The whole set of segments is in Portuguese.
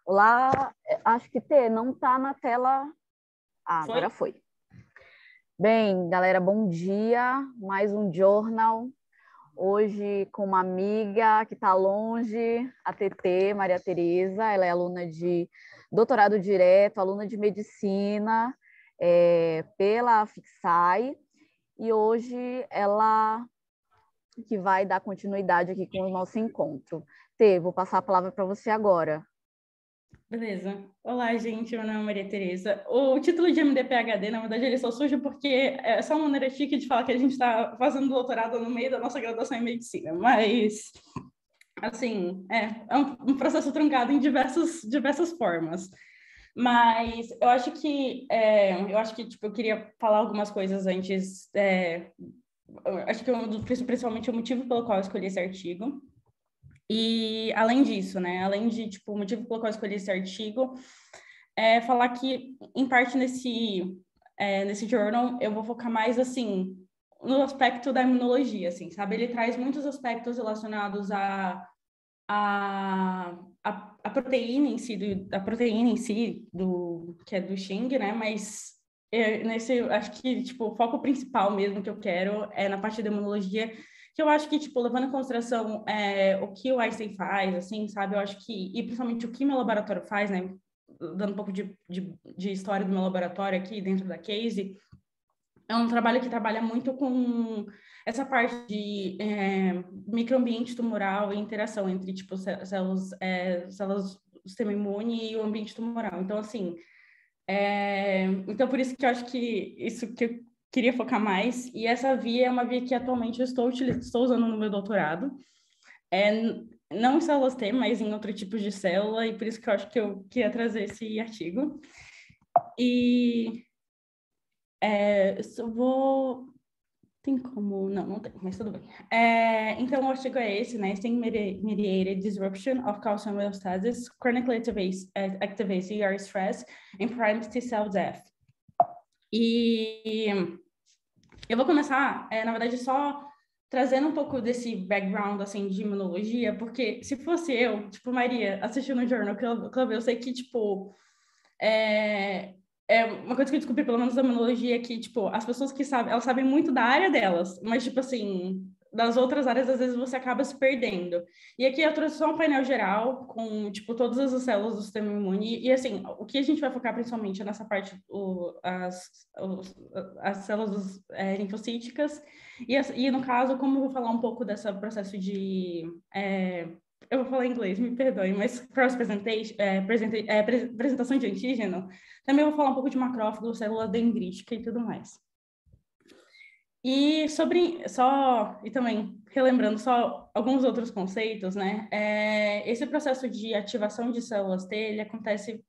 Olá, acho que T não está na tela. Agora foi. Bem, galera, bom dia. Mais um Journal. Hoje com uma amiga que está longe, a TT, Maria Tereza. Ela é aluna de doutorado direto, aluna de medicina pela FIXAI. E hoje ela que vai dar continuidade aqui com o nosso encontro. Tê, vou passar a palavra para você agora. Beleza. Olá, gente. Meu nome é Maria Tereza. O título de MD-PhD, na verdade, ele só surge porque é só uma maneira chique de falar que a gente está fazendo doutorado no meio da nossa graduação em medicina. Mas, assim, é um processo truncado em diversas formas. Mas eu acho que tipo, eu queria falar algumas coisas antes. Acho que principalmente o motivo pelo qual eu escolhi esse artigo. E além disso, né? Além de, tipo, o motivo pelo qual eu escolhi esse artigo, falar que, em parte, nesse journal, eu vou focar mais, assim, no aspecto da imunologia, assim, sabe? Ele traz muitos aspectos relacionados a proteína em si, que é do Xing, né? Mas acho que, tipo, o foco principal mesmo que eu quero é na parte da imunologia, que eu acho que, tipo, levando em consideração o que o Einstein faz, assim, sabe? Eu acho que, e principalmente o que meu laboratório faz, né? Dando um pouco de história do meu laboratório aqui dentro da Case, é um trabalho que trabalha muito com essa parte de microambiente tumoral e interação entre, tipo, células do sistema imune e o ambiente tumoral. Então, assim, então por isso que eu acho que isso que eu queria focar mais. E essa via é uma via que atualmente eu estou usando no meu doutorado. Não em células T, mas em outro tipo de célula, e por isso que eu acho que eu queria trazer esse artigo. E eu vou... Tem como... Não tem, mas tudo bem. Então, o artigo é esse, né? Mediated Disruption of Calcium Homeostasis, Chronically Activates ER Stress and Primes T-Cell Death. E eu vou começar, na verdade, só trazendo um pouco desse background, assim, de imunologia, porque se fosse eu, tipo, Maria, assistindo o Journal Club, eu sei que, tipo... uma coisa que eu descobri, pelo menos da imunologia, é que, tipo, as pessoas que sabem, elas sabem muito da área delas, mas, tipo assim, das outras áreas, às vezes você acaba se perdendo. E aqui eu trouxe só um painel geral com, tipo, todas as células do sistema imune. E, assim, o que a gente vai focar principalmente é nessa parte, as células linfocíticas. E, no caso, como eu vou falar um pouco desse processo de... eu vou falar em inglês, me perdoe, mas apresentação de antígeno, também vou falar um pouco de macrófago, célula dendrítica e tudo mais. E também relembrando só alguns outros conceitos, né? Esse processo de ativação de células T, ele acontece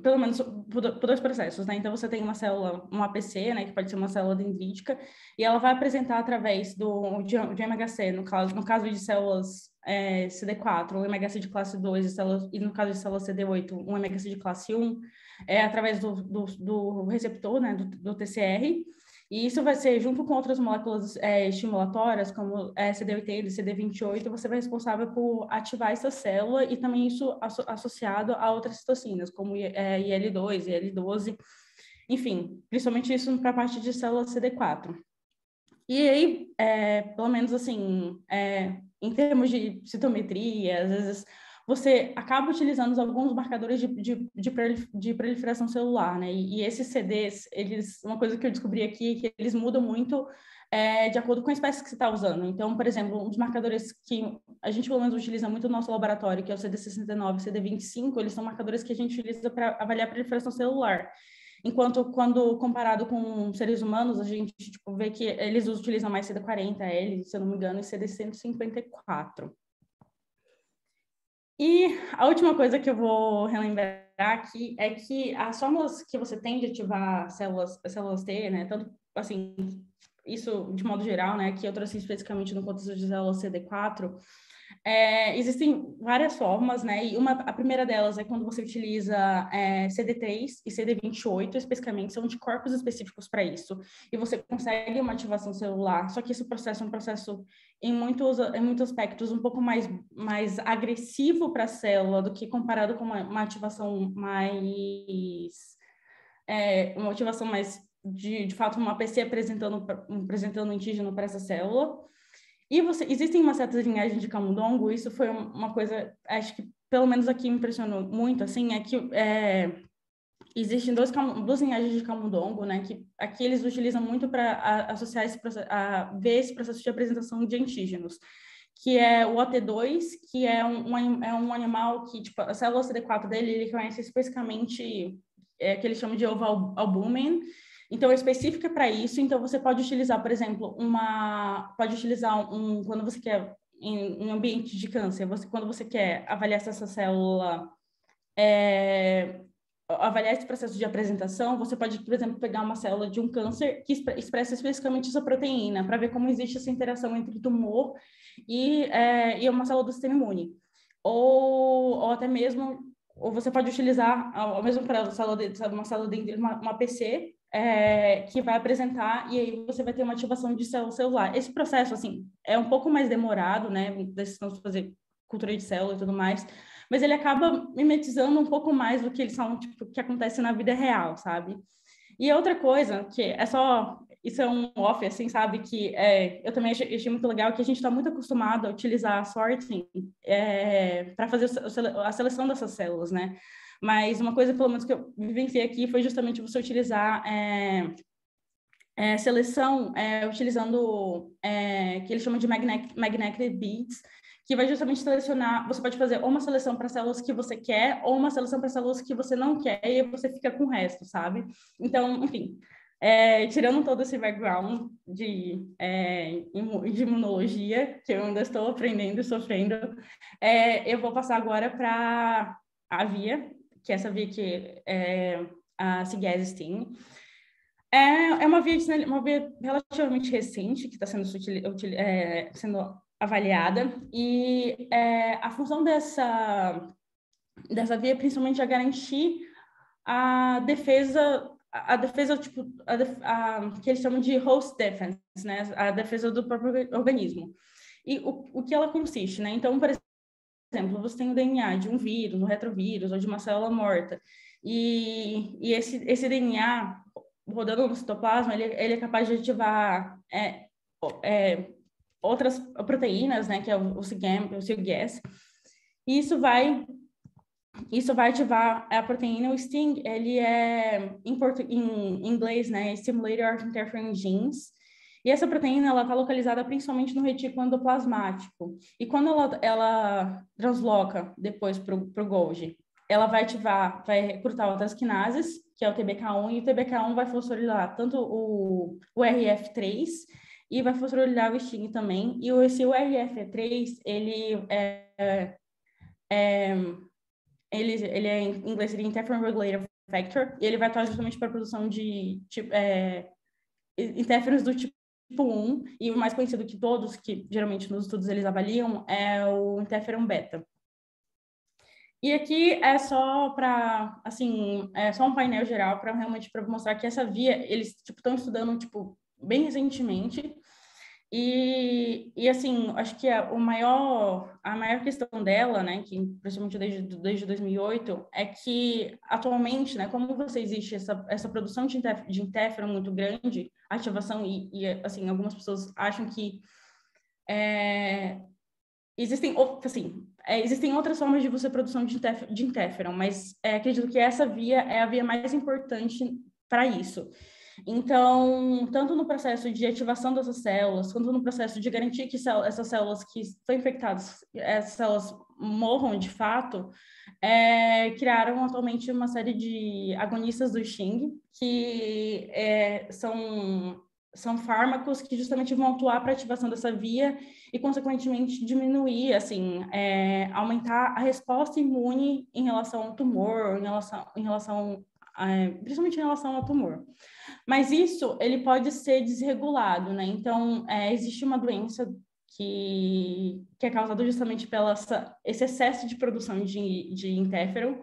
pelo menos por dois processos, né? Então, você tem uma célula, um APC, né, que pode ser uma célula dendrítica, e ela vai apresentar através de MHC, no caso de células CD4, um MHC de classe 2, e no caso de células CD8, um MHC de classe 1, através do receptor, né, do TCR, e isso vai ser, junto com outras moléculas estimulatórias, como CD80 e CD28, você vai ser responsável por ativar essa célula e também isso associado a outras citocinas, como IL-2, IL-12, enfim, principalmente isso para a parte de célula CD4. E aí, pelo menos assim, em termos de citometria, às vezes você acaba utilizando alguns marcadores de proliferação celular, né? E esses CDs, uma coisa que eu descobri aqui é que eles mudam muito de acordo com a espécie que você está usando. Então, por exemplo, um dos marcadores que a gente pelo menos utiliza muito no nosso laboratório, que é o CD69 e CD25, eles são marcadores que a gente utiliza para avaliar a proliferação celular. Enquanto, quando comparado com seres humanos, a gente tipo, vê que eles utilizam mais CD40L, se eu não me engano, e CD154. E a última coisa que eu vou relembrar aqui é que as fórmulas que você tem de ativar células T, né, tanto assim, isso de modo geral, né, que eu trouxe especificamente no contexto de células CD4, Existem várias formas, né? E a primeira delas é quando você utiliza CD3 e CD28, especificamente, são anticorpos específicos para isso. E você consegue uma ativação celular, só que esse processo é um processo, em muitos aspectos, um pouco mais agressivo para a célula do que comparado com uma ativação mais... uma ativação mais, de fato, uma APC apresentando antígeno para essa célula. E existem uma certa linhagem de camundongo, isso foi uma coisa, acho que pelo menos aqui me impressionou muito, assim, é que existem duas linhagens de camundongo, né, que aqui eles utilizam muito para associar ver esse processo de apresentação de antígenos, que é o OT2, que é um animal que, tipo, a célula CD4 dele, ele conhece especificamente, que eles chamam de ovalbumin. Então, é específica para isso. Então, você pode utilizar, por exemplo, quando você quer, em ambiente de câncer, quando você quer avaliar se essa célula, avaliar esse processo de apresentação, você pode, por exemplo, pegar uma célula de um câncer que expressa especificamente essa proteína, para ver como existe essa interação entre tumor e uma célula do sistema imune. Ou até mesmo, ou você pode utilizar, ao mesmo para uma célula de uma PC, que vai apresentar, e aí você vai ter uma ativação de célula celular. Esse processo, assim, é um pouco mais demorado, né, decisão de fazer cultura de célula e tudo mais, mas ele acaba mimetizando um pouco mais do que eles são, tipo, que acontece na vida real, sabe? E outra coisa, que isso é um off, assim, sabe, que eu também achei muito legal, que a gente está muito acostumado a utilizar sorting para fazer a seleção dessas células, né? Mas uma coisa, pelo menos, que eu vivenciei aqui foi justamente você utilizar seleção utilizando que eles chamam de magnetic beads, que vai justamente selecionar, você pode fazer ou uma seleção para células que você quer ou uma seleção para células que você não quer e você fica com o resto, sabe? Então, enfim, tirando todo esse background de imunologia, que eu ainda estou aprendendo e sofrendo, eu vou passar agora para a Via, que é essa Via que a Ciguese tem. É uma via relativamente recente que está sendo avaliada, e a função dessa via principalmente é garantir a defesa tipo, que eles chamam de host defense, né? A defesa do próprio organismo. E o que ela consiste, né? Então, por exemplo, você tem o DNA de um vírus, um retrovírus ou de uma célula morta, e esse DNA rodando no citoplasma, ele é capaz de ativar outras proteínas, né, que é o CIGS, e isso vai ativar a proteína. O STING, ele em inglês, né, Stimulator of Interferon Genes, e essa proteína, ela está localizada principalmente no retículo endoplasmático, e quando ela transloca depois para o Golgi, ela vai recrutar outras quinases, que é o TBK1, e o TBK1 vai fosforilar tanto o RF3 e vai fosforilar o STING também. E esse RF3, ele em inglês seria Interferon Regulator Factor, e ele vai atuar justamente para a produção de interferons do tipo 1, e o mais conhecido que todos, que geralmente nos estudos eles avaliam, é o interferon beta. E aqui é só para, assim, só um painel geral para realmente mostrar que essa via, eles estão estudando, bem recentemente, e assim, acho que a maior questão dela, né, que principalmente desde 2008, é que atualmente, né, como existe essa produção de interferon muito grande, ativação, e assim, algumas pessoas acham que existem outras formas de você produção de interferon, mas acredito que essa via é a via mais importante para isso. Então, tanto no processo de ativação dessas células, quanto no processo de garantir que essas células que estão infectadas, essas células morram de fato, criaram atualmente uma série de agonistas do STING, que são fármacos que justamente vão atuar para a ativação dessa via e, consequentemente, diminuir, assim, aumentar a resposta imune em relação ao tumor, principalmente em relação ao tumor. Mas isso, ele pode ser desregulado, né? Então, existe uma doença que é causado justamente pelo esse excesso de produção de interferon,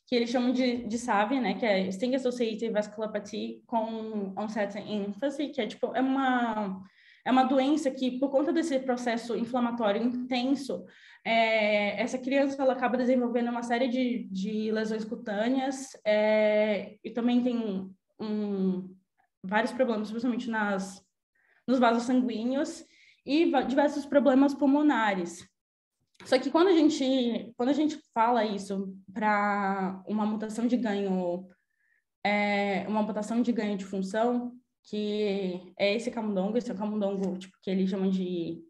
que eles chamam de SAVI, né, que é Sting Associated Vasculopathy com onset ênfase, que é tipo, é uma doença que, por conta desse processo inflamatório intenso, essa criança ela acaba desenvolvendo uma série de lesões cutâneas, e também tem vários problemas, principalmente nos vasos sanguíneos, e diversos problemas pulmonares. Só que quando a gente fala isso para uma mutação de ganho, uma mutação de ganho de função, que é esse é o camundongo tipo, que eles chamam de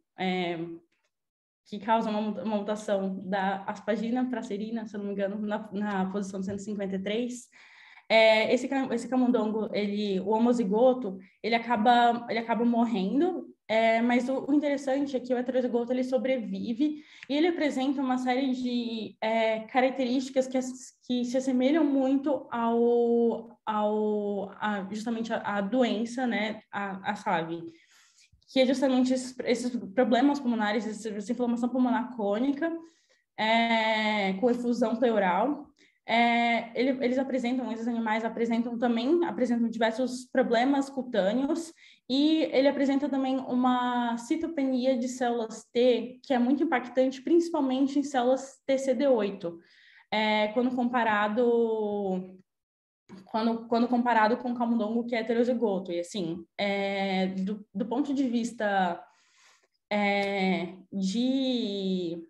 que causa uma mutação da aspargina para serina, se eu não me engano, na posição 153. Esse camundongo, o homozigoto, ele acaba morrendo, mas o interessante é que o heterozigoto ele sobrevive e ele apresenta uma série de características que se assemelham muito justamente a doença, né, a SAVI, que é justamente esses problemas pulmonares, essa inflamação pulmonar crônica, com efusão pleural. Esses animais apresentam diversos problemas cutâneos e ele apresenta também uma citopenia de células T, que é muito impactante, principalmente em células TCD8, quando comparado com o camundongo, que é heterozigoto. E assim, do ponto de vista de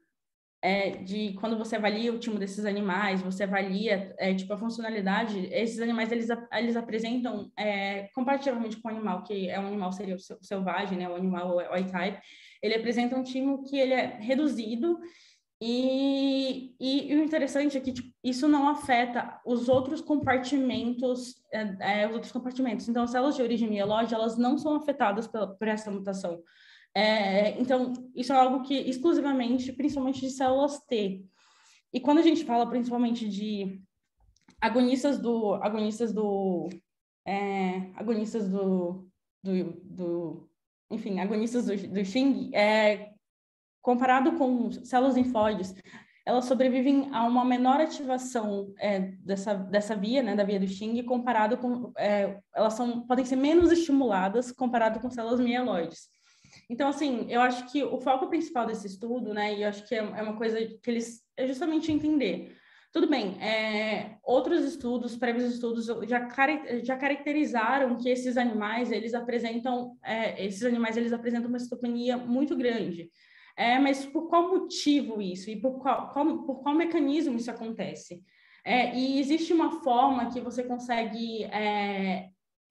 quando você avalia o timo desses animais, você avalia tipo a funcionalidade, esses animais eles apresentam comparativamente com o animal que é um animal seria o selvagem, né, o animal white type, ele apresenta um timo que ele é reduzido e o interessante é que tipo, isso não afeta os outros compartimentos, Então, as células de origem mieloide, elas não são afetadas por essa mutação. Então, isso é algo que exclusivamente, principalmente de células T. E quando a gente fala principalmente de agonistas do Xing, comparado com células linfóides, elas sobrevivem a uma menor ativação dessa via, né, da via do Xing, comparado com elas podem ser menos estimuladas comparado com células mieloides. Então, assim, eu acho que o foco principal desse estudo, né, e eu acho que é uma coisa que é justamente entender. Tudo bem, outros estudos, prévios estudos, já caracterizaram que esses animais, eles apresentam uma citopenia muito grande. Mas por qual motivo isso? E por qual mecanismo isso acontece? E existe uma forma que você consegue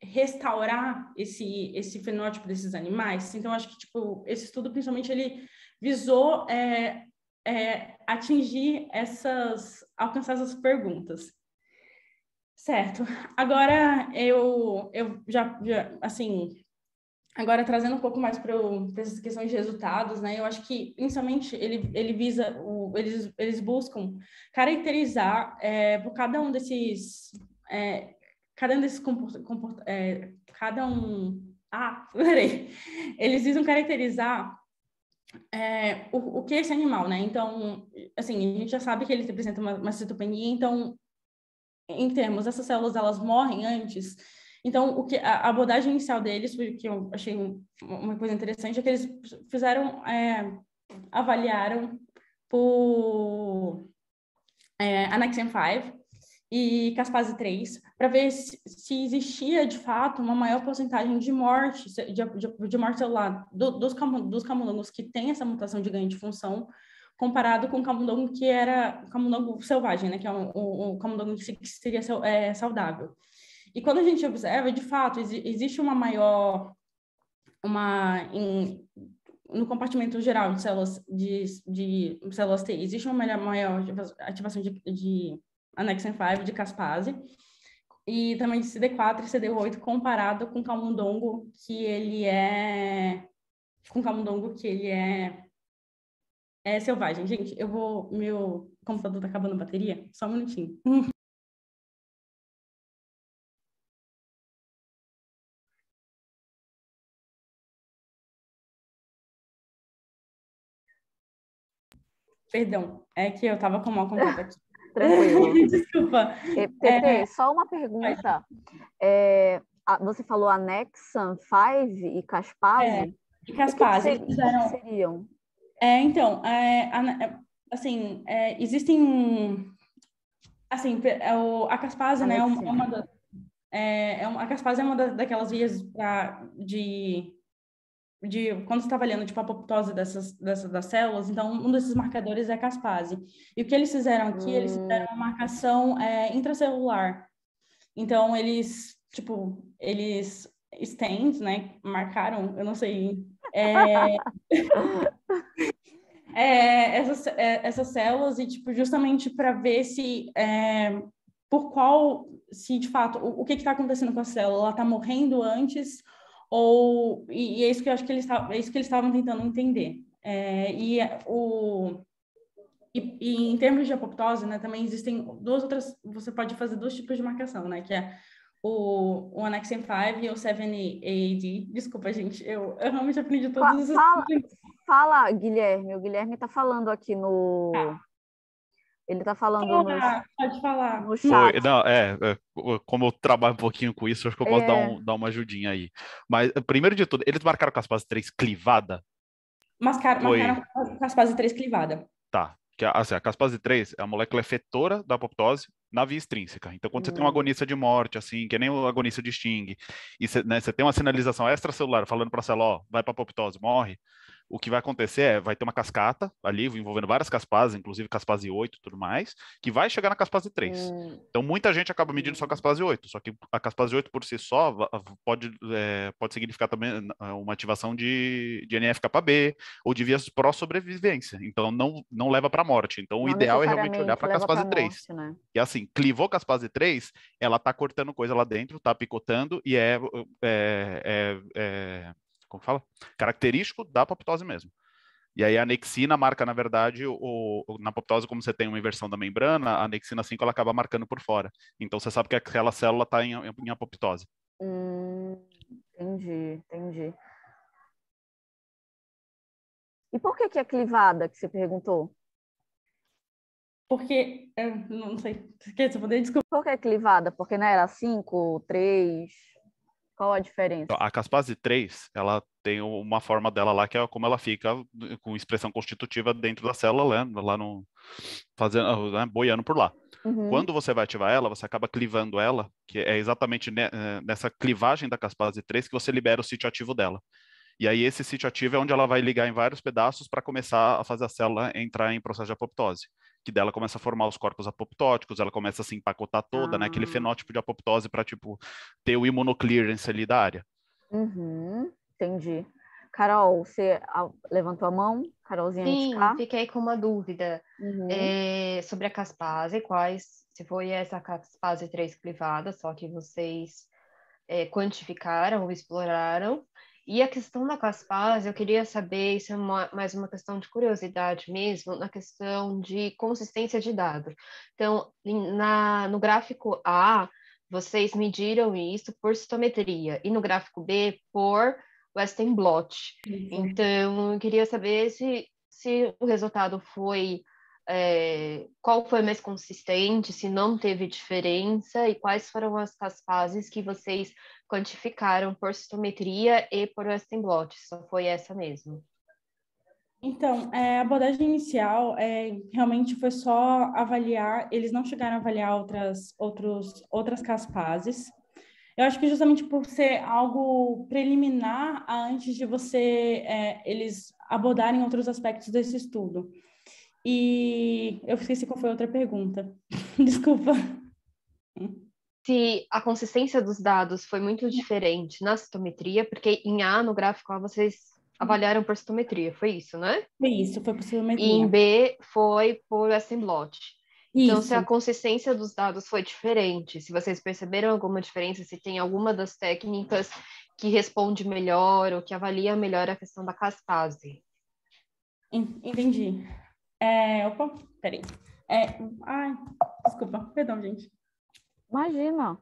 restaurar esse fenótipo desses animais? Então, acho que tipo, esse estudo, principalmente, ele visou alcançar essas perguntas. Certo. Agora, eu já assim, agora trazendo um pouco mais para essas questões de resultados, né? Eu acho que, inicialmente, ele visa, eles buscam caracterizar por cada um desses peraí. Eles visam caracterizar o que é esse animal, né? Então, assim, a gente já sabe que ele representa uma citopenia, então, em termos, essas células, elas morrem antes. Então, a abordagem inicial deles, que eu achei uma coisa interessante, é que eles avaliaram por Annexin 5 e caspase 3, para ver se existia, de fato, uma maior porcentagem de morte, de morte celular dos camundongos que têm essa mutação de ganho de função, comparado com o camundongo que era o camundongo selvagem, né, que é o camundongo que seria saudável. E quando a gente observa, de fato, existe uma maior... no compartimento geral de células T, existe uma maior ativação de Annexin 5, de caspase, e também de CD4 e CD8, comparado com camundongo, que ele é selvagem. Gente, meu computador tá acabando a bateria, só um minutinho. Perdão, é que eu estava com o mal contato aqui. Tranquilo. Desculpa. TT, só uma pergunta. Você falou a Nexan 5 e Caspase? E Caspase, o que seriam? Então, assim, existem... Assim, a Caspase, né, a Caspase é uma daquelas vias de quando você está avaliando tipo, a apoptose das células, então um desses marcadores é a caspase. E o que eles fizeram aqui, eles fizeram uma marcação intracelular. Então, eles stent, né, marcaram, eu não sei, essas células e, tipo, justamente para ver se, se de fato, o que está acontecendo com a célula, ela está morrendo antes e é isso que eu acho que é isso que eles estavam tentando entender. E em termos de apoptose, né, também existem você pode fazer 2 tipos de marcação, né, que é o Annexin 5 e o 7AD. Desculpa, gente, eu realmente aprendi todos esses... Fala, Guilherme. O Guilherme está falando aqui no... Ele está falando pode falar. No chat. Não, como eu trabalho um pouquinho com isso, acho que eu posso dar uma ajudinha aí. Mas, primeiro de tudo, eles marcaram Caspase 3 clivada? Marcaram Caspase 3 clivada. Tá. Assim, a caspase 3 é a molécula efetora da apoptose na via extrínseca. Então, quando você tem um agonista de morte, assim, que nem o agonista de Sting, e você tem uma sinalização extracelular falando para a célula, ó, vai para apoptose, morre, o que vai acontecer vai ter uma cascata ali, envolvendo várias caspases, inclusive caspase 8 e tudo mais, que vai chegar na caspase 3. Então, muita gente acaba medindo só caspase 8, só que a caspase 8 por si só pode significar também uma ativação de NF-κB ou de vias pró-sobrevivência. Então, não leva para morte. Então, o ideal é realmente olhar para a caspase 3. Morte, né? E assim, clivou caspase 3, ela está cortando coisa lá dentro, está picotando e como fala? Característico da apoptose mesmo. E aí a anexina marca, na verdade, na apoptose, como você tem uma inversão da membrana, a anexina 5 ela acaba marcando por fora. Então você sabe que aquela célula está em apoptose. Entendi. E por que é clivada, que você perguntou? Porque, não sei, você poder desculpar. Por que é clivada? Porque não era 5, 3... Qual a diferença? A caspase 3, ela tem uma forma dela lá, que é como ela fica com expressão constitutiva dentro da célula, né? Lá no... fazendo, né? Boiando por lá. Quando você vai ativar ela, você acaba clivando ela, que é exatamente nessa clivagem da caspase 3 que você libera o sítio ativo dela. E aí esse sítio ativo é onde ela vai ligar em vários pedaços para começar a fazer a célula entrar em processo de apoptose. Que dela começa a formar os corpos apoptóticos, ela começa a se empacotar toda, né? Aquele fenótipo de apoptose para, tipo, ter o imunoclearance ali da área. Entendi. Carol, você levantou a mão? Carolzinha Sim, fiquei com uma dúvida sobre a caspase, se foi essa caspase 3 clivada, só que vocês quantificaram ou exploraram. E a questão da caspase, eu queria saber, isso é mais uma questão de curiosidade mesmo, na questão de consistência de dado. Então, no gráfico A, vocês mediram isso por citometria, e no gráfico B, por Western blot. Então, eu queria saber se o resultado foi... qual foi mais consistente, se não teve diferença, e quais foram as caspases que vocês quantificaram por citometria e por Western blot? Só foi essa mesmo? Então, a abordagem inicial realmente foi só avaliar, eles não chegaram a avaliar outras caspases. Eu acho que justamente por ser algo preliminar antes de eles abordarem outros aspectos desse estudo. E eu esqueci qual foi a outra pergunta. Desculpa. Se a consistência dos dados foi muito diferente na citometria, porque em A, no gráfico A, vocês avaliaram por citometria, foi isso, né? Foi isso, foi por citometria. E em B foi por Western blot. Então, isso. se a consistência dos dados foi diferente, se vocês perceberam alguma diferença, se tem alguma das técnicas que responde melhor ou que avalia melhor a questão da caspase. Entendi. Opa, peraí. Ai, desculpa, perdão, gente. Imagina.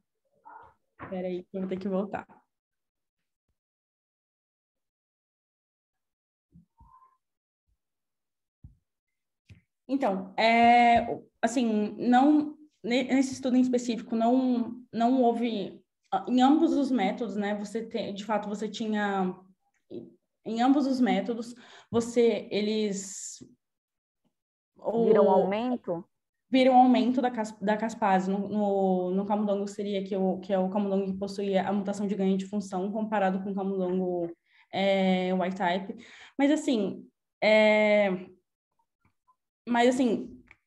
Peraí, eu vou ter que voltar. Então, assim, não, nesse estudo em específico, não houve, em ambos os métodos, né, de fato, você tinha, em ambos os métodos, eles... Viram um aumento? Viram um aumento da caspase no camundongo seria que é o camundongo que possui a mutação de ganho de função comparado com o camundongo wild type. Mas assim,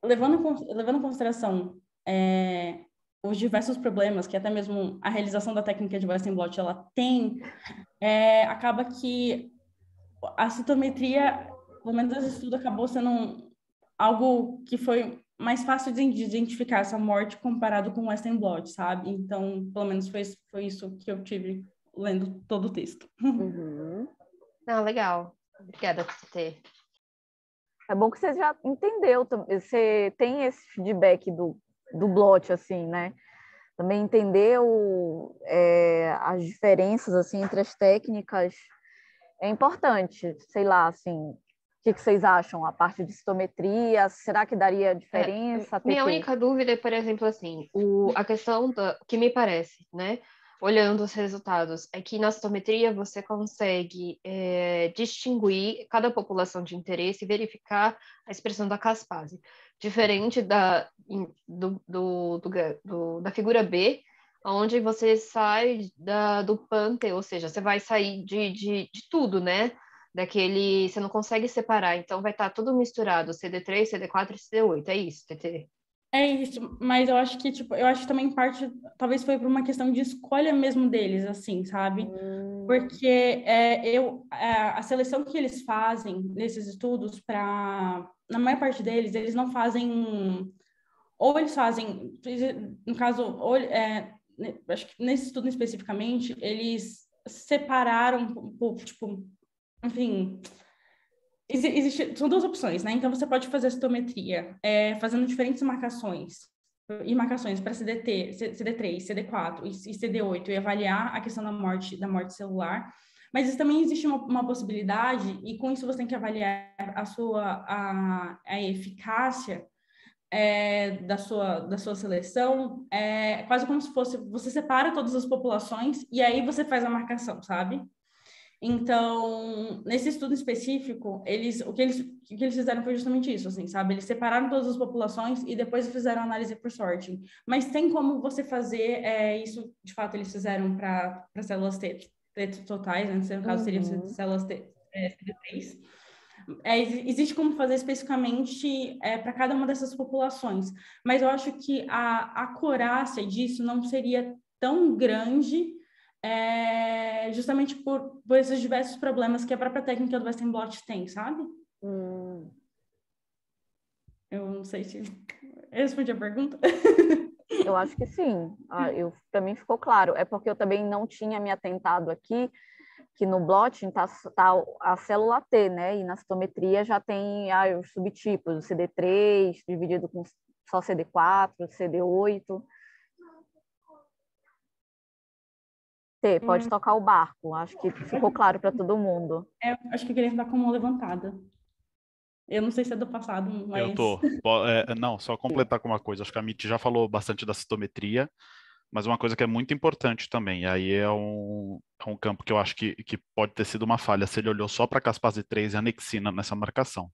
levando em consideração os diversos problemas que até mesmo a realização da técnica de Western blot ela tem, acaba que a citometria, pelo menos esse estudo acabou sendo algo que foi mais fácil de identificar essa morte comparado com o Western blot, sabe? Então, pelo menos foi isso que eu tive lendo todo o texto. Uhum. Não, legal. Obrigada por ter. É bom que você já entendeu, você tem esse feedback do blot, assim, né? Também entendeu as diferenças, assim, entre as técnicas. É importante, sei lá, assim, o que vocês acham? A parte de citometria, será que daria diferença? Minha única dúvida é, por exemplo, assim, a questão que me parece, né? Olhando os resultados, é que na citometria você consegue distinguir cada população de interesse e verificar a expressão da caspase. Diferente da figura B, onde você sai do Pante, ou seja, você vai sair de tudo, né? Você não consegue separar, então vai estar tudo misturado, CD3, CD4 e CD8, é isso, TT? É isso, mas eu acho que, tipo, também parte, talvez foi por uma questão de escolha mesmo deles, assim, sabe? Porque a seleção que eles fazem nesses estudos, na maior parte deles, eles não fazem, ou eles fazem, no caso, acho que nesse estudo especificamente, eles separaram, tipo, enfim... São duas opções, né? Então, você pode fazer a citometria fazendo diferentes marcações para CDT, CD3, CD4 e CD8 e avaliar a questão da morte celular. Mas também existe uma possibilidade, e com isso você tem que avaliar a eficácia da sua seleção, quase como se fosse, você separa todas as populações e aí você faz a marcação, sabe? Então, nesse estudo específico, o que eles fizeram foi justamente isso, assim, sabe? Eles separaram todas as populações e depois fizeram análise por sorting. Mas tem como você fazer isso, de fato, eles fizeram para células T totais, né? No caso, seriam células CD3. Existe como fazer especificamente para cada uma dessas populações. Mas eu acho que a acurácia disso não seria tão grande justamente por esses diversos problemas que a própria técnica do Western blot tem, sabe? Eu não sei se eu respondi a pergunta. Eu acho que sim. Para mim ficou claro. É porque eu também não tinha me atentado aqui que no blotting tá a célula T, né? E na citometria já tem os subtipos, o CD3 dividido com só CD4, CD8. Pode tocar o barco. Acho que ficou claro para todo mundo. Acho que eu queria estar com a mão levantada. Eu não sei se é do passado, mas... Eu tô. Não, só completar com uma coisa. Acho que a Mitty já falou bastante da citometria, mas uma coisa que é muito importante também, aí é um campo que eu acho que pode ter sido uma falha, se ele olhou só para caspase 3 e anexina nessa marcação.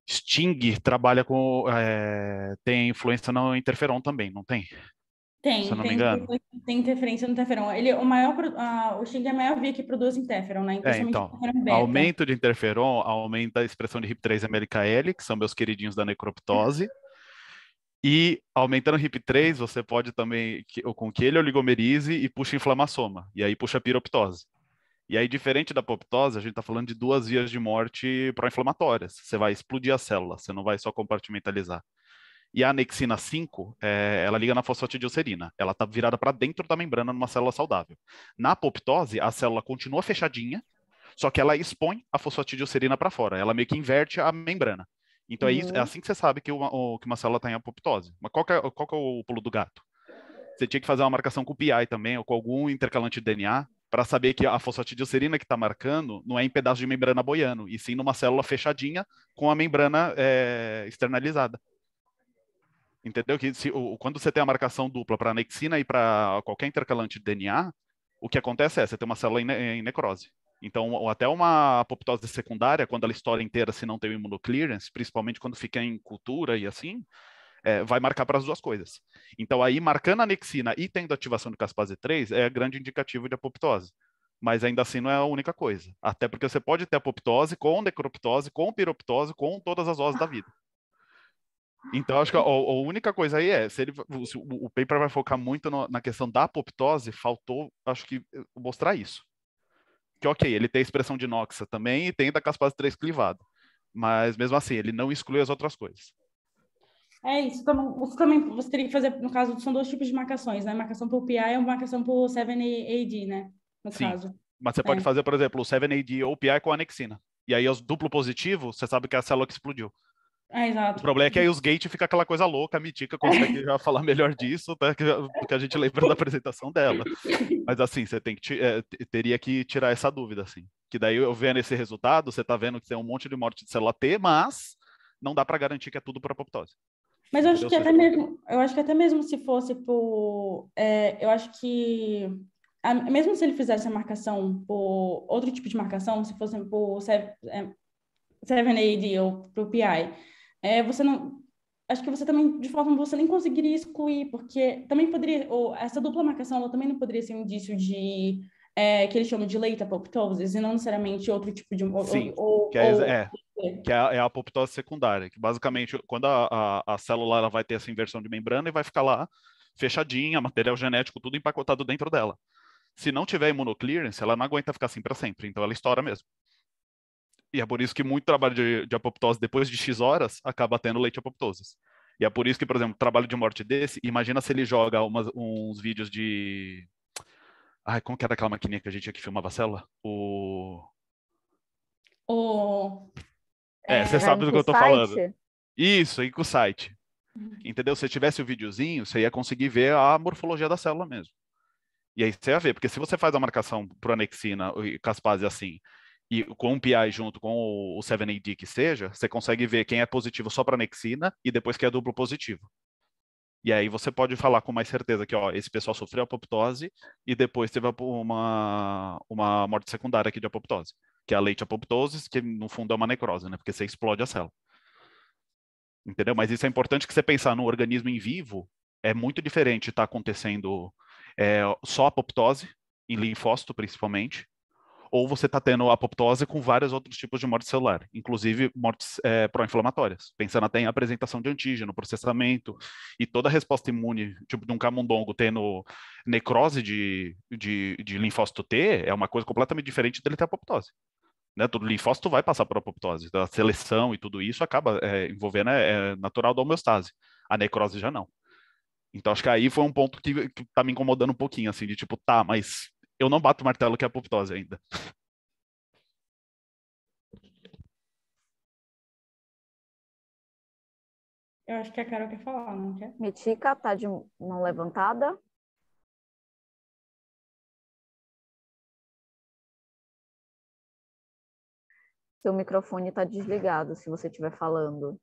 Sting trabalha tem influência no interferon também, não tem? Tem, se eu não me engano. Tem interferência no interferon. O Sting é a maior via que produz interferon, né? Então, interferon beta. aumento de interferon aumenta a expressão de RIP3 e MLKL, que são meus queridinhos da necroptose. E aumentando o RIP3, você pode também, com que ele oligomerize e puxa inflamassoma, e aí puxa piroptose. E aí, diferente da apoptose, a gente está falando de duas vias de morte pró-inflamatórias. Você vai explodir a célula, você não vai só compartimentalizar. E a anexina 5, ela liga na fosfatidilcerina. Ela está virada para dentro da membrana numa célula saudável. Na apoptose, a célula continua fechadinha, só que ela expõe a fosfatidilcerina para fora. Ela meio que inverte a membrana. Então é assim que você sabe que uma célula está em apoptose. Mas qual que é o pulo do gato? Você tinha que fazer uma marcação com o PI também, ou com algum intercalante de DNA. para saber que a fosfatidilcerina que está marcando não é em pedaço de membrana boiando, e sim numa célula fechadinha com a membrana externalizada. Entendeu? Que quando você tem a marcação dupla para anexina e para qualquer intercalante de DNA, o que acontece você tem uma célula em necrose. Então, até uma apoptose secundária, quando ela estoura inteira, se não tem o imunoclearance, principalmente quando fica em cultura e assim, vai marcar para as duas coisas. Então, aí, marcando a anexina e tendo ativação de caspase 3, é grande indicativo de apoptose. Mas ainda assim não é a única coisa. Até porque você pode ter apoptose com necroptose, com piroptose, com todas as oses da vida. Então, acho que a única coisa aí se o paper vai focar muito na questão da apoptose, faltou, acho que, mostrar isso. Que, ok, ele tem a expressão de Noxa também e tem da caspase 3 clivado. Mas, mesmo assim, ele não exclui as outras coisas. Isso também você teria que fazer, no caso, são dois tipos de marcações, né? Marcação por PI e marcação por 7AD, né? No Sim, caso. mas você pode fazer, por exemplo, o 7AD ou PI com anexina. E aí, os duplo positivo, você sabe que é a célula que explodiu. Exato. O problema é que aí os gates fica aquela coisa louca, a Mitica consegue já falar melhor disso, tá? Do que a gente lembra da apresentação dela. Mas assim, você tem que teria que tirar essa dúvida, assim. Que daí eu vendo esse resultado, você tá vendo que tem um monte de morte de célula T, mas não dá para garantir que é tudo por apoptose. Mas eu acho que até mesmo se fosse por, eu acho que mesmo se ele fizesse a marcação por outro tipo de marcação, se fosse por 7AD ou por PI, você não, acho que você também, de forma, você nem conseguiria excluir, porque também poderia, ou essa dupla marcação, ela também não poderia ser um indício de, que eles chamam de late apoptosis, e não necessariamente outro tipo de... Sim, que é a apoptose secundária, que basicamente, quando a célula ela vai ter essa inversão de membrana e vai ficar lá fechadinha, material genético, tudo empacotado dentro dela. Se não tiver imunoclearance, ela não aguenta ficar assim para sempre, então ela estoura mesmo. E é por isso que muito trabalho de apoptose depois de X horas acaba tendo late apoptosis. E é por isso que, por exemplo, trabalho de morte desse, imagina se ele joga uns vídeos de... Ai, como que era aquela maquininha que a gente tinha que filmava a célula? Você sabe do que eu tô falando. Isso, aí com o site. Entendeu? Se tivesse o videozinho, você ia conseguir ver a morfologia da célula mesmo. E aí você ia ver, porque se você faz a marcação por anexina e caspase assim, e com um PI junto com o 7AD que seja, você consegue ver quem é positivo só para anexina e depois quem é duplo positivo. E aí você pode falar com mais certeza que, ó, esse pessoal sofreu apoptose e depois teve uma morte secundária aqui de apoptose, que é a late apoptose, que no fundo é uma necrose, né? Porque você explode a célula. Entendeu? Mas isso é importante que você pensar no organismo em vivo, é muito diferente estar acontecendo só apoptose, em linfócito principalmente, ou você está tendo apoptose com vários outros tipos de morte celular, inclusive mortes pró-inflamatórias, pensando até em apresentação de antígeno, processamento, e toda a resposta imune, tipo de um camundongo tendo necrose de linfócito T, é uma coisa completamente diferente dele ter apoptose. Né? Todo linfócito vai passar por apoptose, a seleção e tudo isso acaba envolvendo, é natural da homeostase, a necrose já não. Então acho que aí foi um ponto que tá me incomodando um pouquinho, assim, de tipo, tá, mas eu não bato o martelo que é apoptose ainda. Eu acho que a Carol quer falar, não quer? Mitica tá de mão levantada. Seu microfone está desligado, se você estiver falando.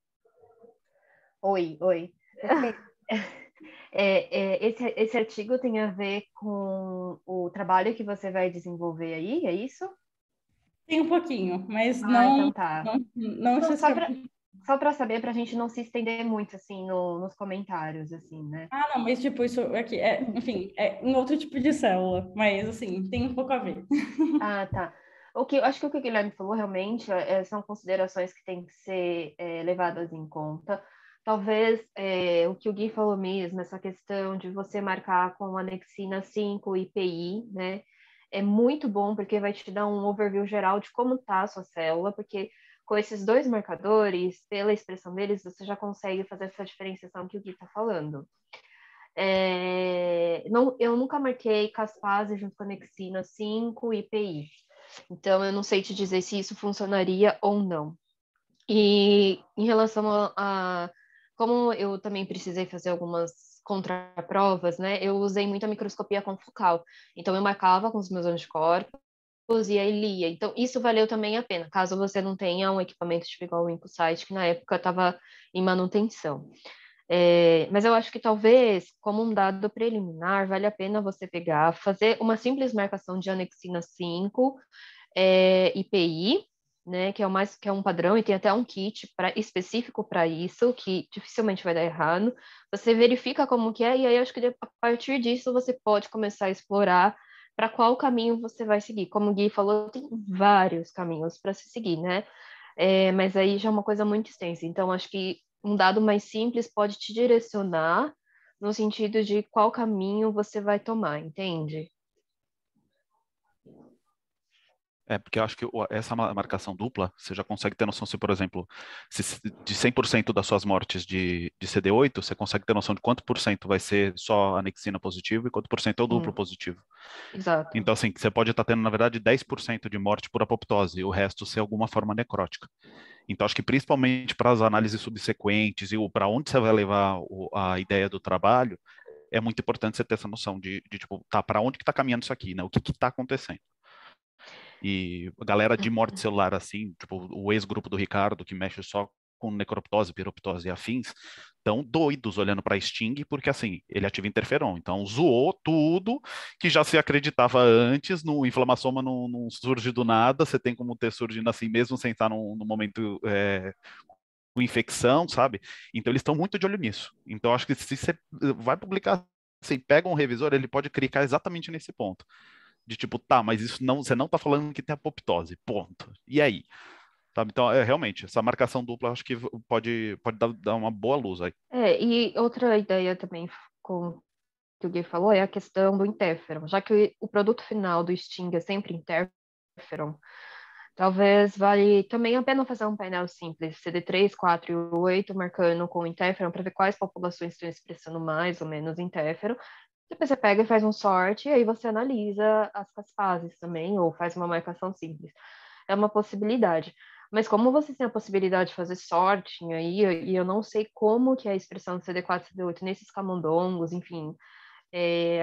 Oi. Esse artigo tem a ver com o trabalho que você vai desenvolver aí, é isso? Tem um pouquinho, mas não, então tá. não necessariamente. Só para saber, para a gente não se estender muito, assim, nos comentários, assim, né? Não, mas tipo, isso aqui, enfim, é um outro tipo de célula, mas, assim, tem um pouco a ver. Tá. Acho que o que o Guilherme falou realmente são considerações que têm que ser levadas em conta. Talvez o que o Gui falou mesmo, essa questão de você marcar com anexina 5 e IPI, né? É muito bom, porque vai te dar um overview geral de como está a sua célula, porque com esses dois marcadores, pela expressão deles, você já consegue fazer essa diferenciação que o Gui está falando. Eu nunca marquei caspase junto com anexina 5 e IPI. Então, eu não sei te dizer se isso funcionaria ou não. E em relação a como eu também precisei fazer algumas contraprovas, né, eu usei muito a microscopia confocal. Então, eu marcava com os meus anticorpos e aí lia. Então, isso valeu também a pena, caso você não tenha um equipamento tipo igual o IncoSight, que na época estava em manutenção. Mas eu acho que talvez, como um dado preliminar, vale a pena você pegar, fazer uma simples marcação de anexina 5, IPI, né, que é um padrão, e tem até um kit específico para isso, que dificilmente vai dar errado. Você verifica como que é, e aí acho que a partir disso você pode começar a explorar para qual caminho você vai seguir. Como o Gui falou, tem vários caminhos para se seguir, né? Mas aí já é uma coisa muito extensa. Então, acho que um dado mais simples pode te direcionar no sentido de qual caminho você vai tomar, entende? Porque eu acho que essa marcação dupla, você já consegue ter noção se, por exemplo, de 100% das suas mortes de CD8, você consegue ter noção de quanto por cento vai ser só anexina positivo e quanto por cento é o duplo positivo. Exato. Então, assim, você pode estar tendo, na verdade, 10% de morte por apoptose, e o resto ser alguma forma necrótica. Então, acho que principalmente para as análises subsequentes e para onde você vai levar a ideia do trabalho, é muito importante você ter essa noção de tipo, tá, para onde que está caminhando isso aqui, né? O que está acontecendo? E a galera de morte celular, assim, tipo, o ex-grupo do Ricardo, que mexe só com necroptose, piroptose e afins, tão doidos olhando para Sting, porque assim, ele ativa interferon, então zoou tudo que já se acreditava antes, no inflamassoma não surge do nada, você tem como ter surgindo assim, mesmo sem estar no momento com infecção, sabe? Então eles estão muito de olho nisso. Então acho que se você vai publicar, assim, pega um revisor, ele pode clicar exatamente nesse ponto de tipo, tá, mas isso não, você não tá falando que tem apoptose, ponto. E aí? Sabe? Então, realmente, essa marcação dupla acho que pode dar uma boa luz aí. E outra ideia também que o Gui falou é a questão do interferon. Já que o produto final do Sting é sempre interferon, talvez vale também a pena fazer um painel simples, CD3, 4 e 8, marcando com interferon, para ver quais populações estão expressando mais ou menos interferon. Depois você pega e faz um sort, e aí você analisa as caspases também, ou faz uma marcação simples. É uma possibilidade. Mas como você tem a possibilidade de fazer sorting aí, e eu não sei como que é a expressão de CD4 e CD8 nesses camundongos, enfim,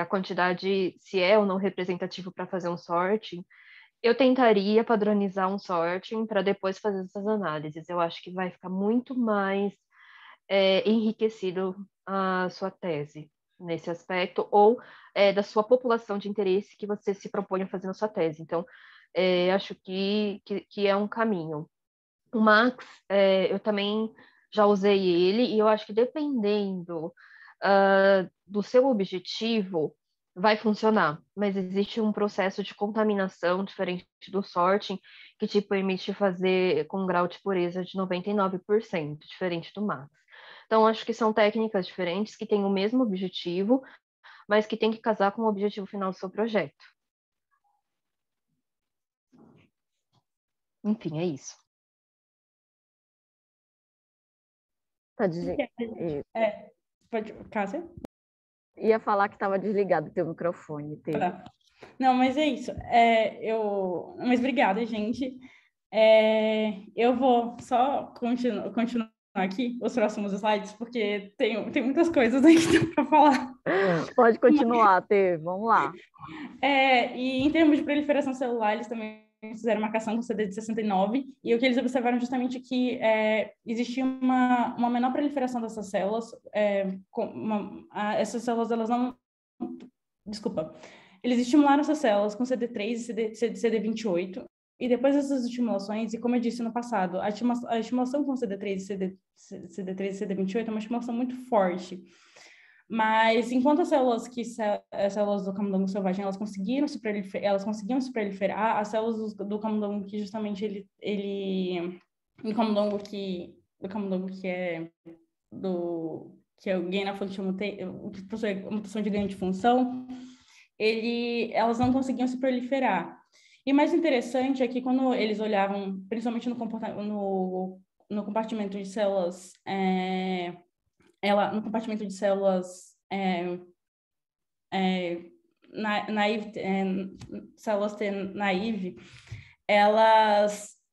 a quantidade, se é ou não representativo para fazer um sorting, eu tentaria padronizar um sorting para depois fazer essas análises. Eu acho que vai ficar muito mais enriquecido a sua tese nesse aspecto, ou da sua população de interesse que você se propõe a fazer na sua tese. Então, acho que é um caminho. O Max, eu também já usei ele, e eu acho que dependendo do seu objetivo, vai funcionar, mas existe um processo de contaminação diferente do sorting que te permite fazer com um grau de pureza de 99%, diferente do Max. Então, acho que são técnicas diferentes que têm o mesmo objetivo, mas que tem que casar com o objetivo final do seu projeto. Enfim, é isso. Tá desligado. Pode, Cássia? Ia falar que estava desligado o teu microfone. Tá. Não, mas é isso. Mas obrigada, gente. Eu vou só continuar aqui os próximos slides, porque tem muitas coisas ainda para falar. Pode continuar, Tê. Vamos lá. E em termos de proliferação celular, eles também fizeram marcação com CD de 69, e o que eles observaram justamente que existia uma menor proliferação dessas células, essas células, elas não... Desculpa. Eles estimularam essas células com CD3 e CD28, e depois dessas estimulações, e como eu disse no passado, a estimulação com CD3 e CD28 é uma estimulação muito forte. Mas enquanto as células do camundongo selvagem, elas conseguiam se proliferar, as células do camundongo que justamente do camundongo que é o gain of function que possui a mutação de ganho de função, elas não conseguiam se proliferar. E mais interessante é que quando eles olhavam, principalmente no compartimento de células no compartimento de células células T naive,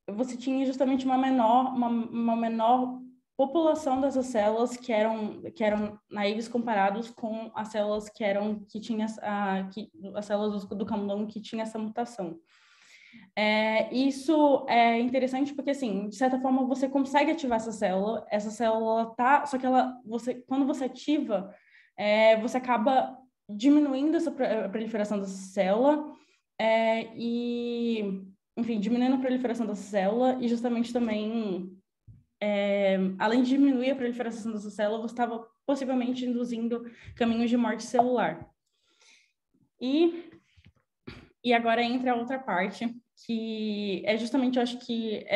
você tinha justamente uma menor população dessas células que eram naives comparados com as células que tinham as células do camundongo que tinha essa mutação. Isso é interessante porque, assim, de certa forma, você consegue ativar essa célula tá, só que quando você ativa, você acaba diminuindo a proliferação dessa célula, enfim, diminuindo a proliferação dessa célula e justamente também, além de diminuir a proliferação dessa célula, você estava possivelmente induzindo caminhos de morte celular. E agora entra a outra parte, que é justamente, eu acho que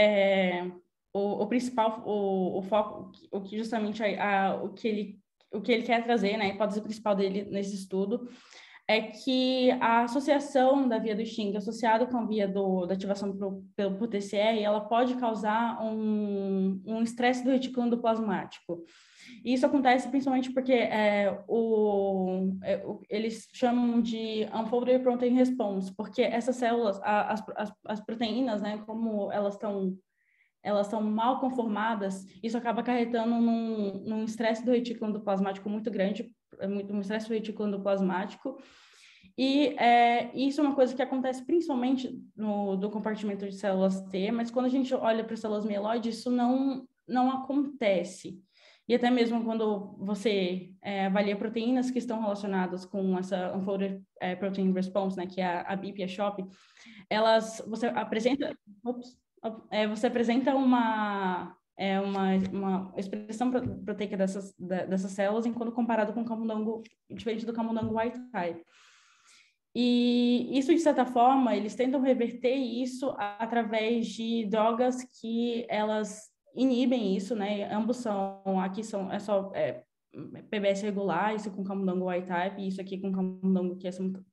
o principal, o foco, o que justamente o que ele quer trazer, né, a hipótese principal dele nesse estudo, é que a associação da via do Sting associada com a via da ativação pelo TCR, ela pode causar um estresse do retículo endoplasmático. E isso acontece principalmente porque eles chamam de unfolded protein response, porque essas células, as proteínas, né, como elas estão mal conformadas, isso acaba acarretando num estresse do retículo endoplasmático muito grande, um estresse do retículo endoplasmático. E isso é uma coisa que acontece principalmente no compartimento de células T, mas quando a gente olha para as células mieloides, isso não acontece. E até mesmo quando você avalia proteínas que estão relacionadas com essa Unfolded Protein Response, né, que é a BIP e a SHOP, você apresenta uma expressão proteica dessas células, enquanto comparado com o camundongo, diferente do camundongo wild type. E isso, de certa forma, eles tentam reverter isso através de drogas que elas inibem isso, né? Ambos é só PBS regular, isso com camundongo wild type, e isso aqui com camundongo que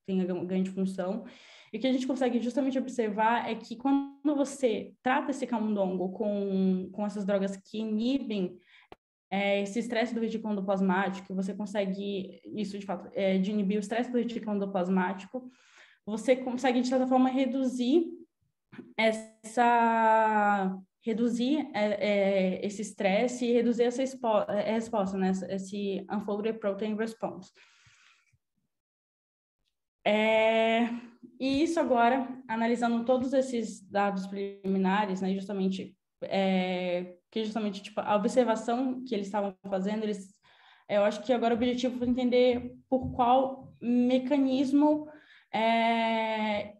tem ganho de função. E o que a gente consegue justamente observar é que quando você trata esse camundongo com essas drogas que inibem esse estresse do retículo endoplasmático, você consegue, isso de fato, de inibir o estresse do retículo endoplasmático, você consegue, de certa forma, reduzir esse estresse e reduzir essa resposta, né? Esse unfolded protein response. E isso agora, analisando todos esses dados preliminares, né, justamente tipo, a observação que eles estavam fazendo, eu acho que agora o objetivo foi entender por qual mecanismo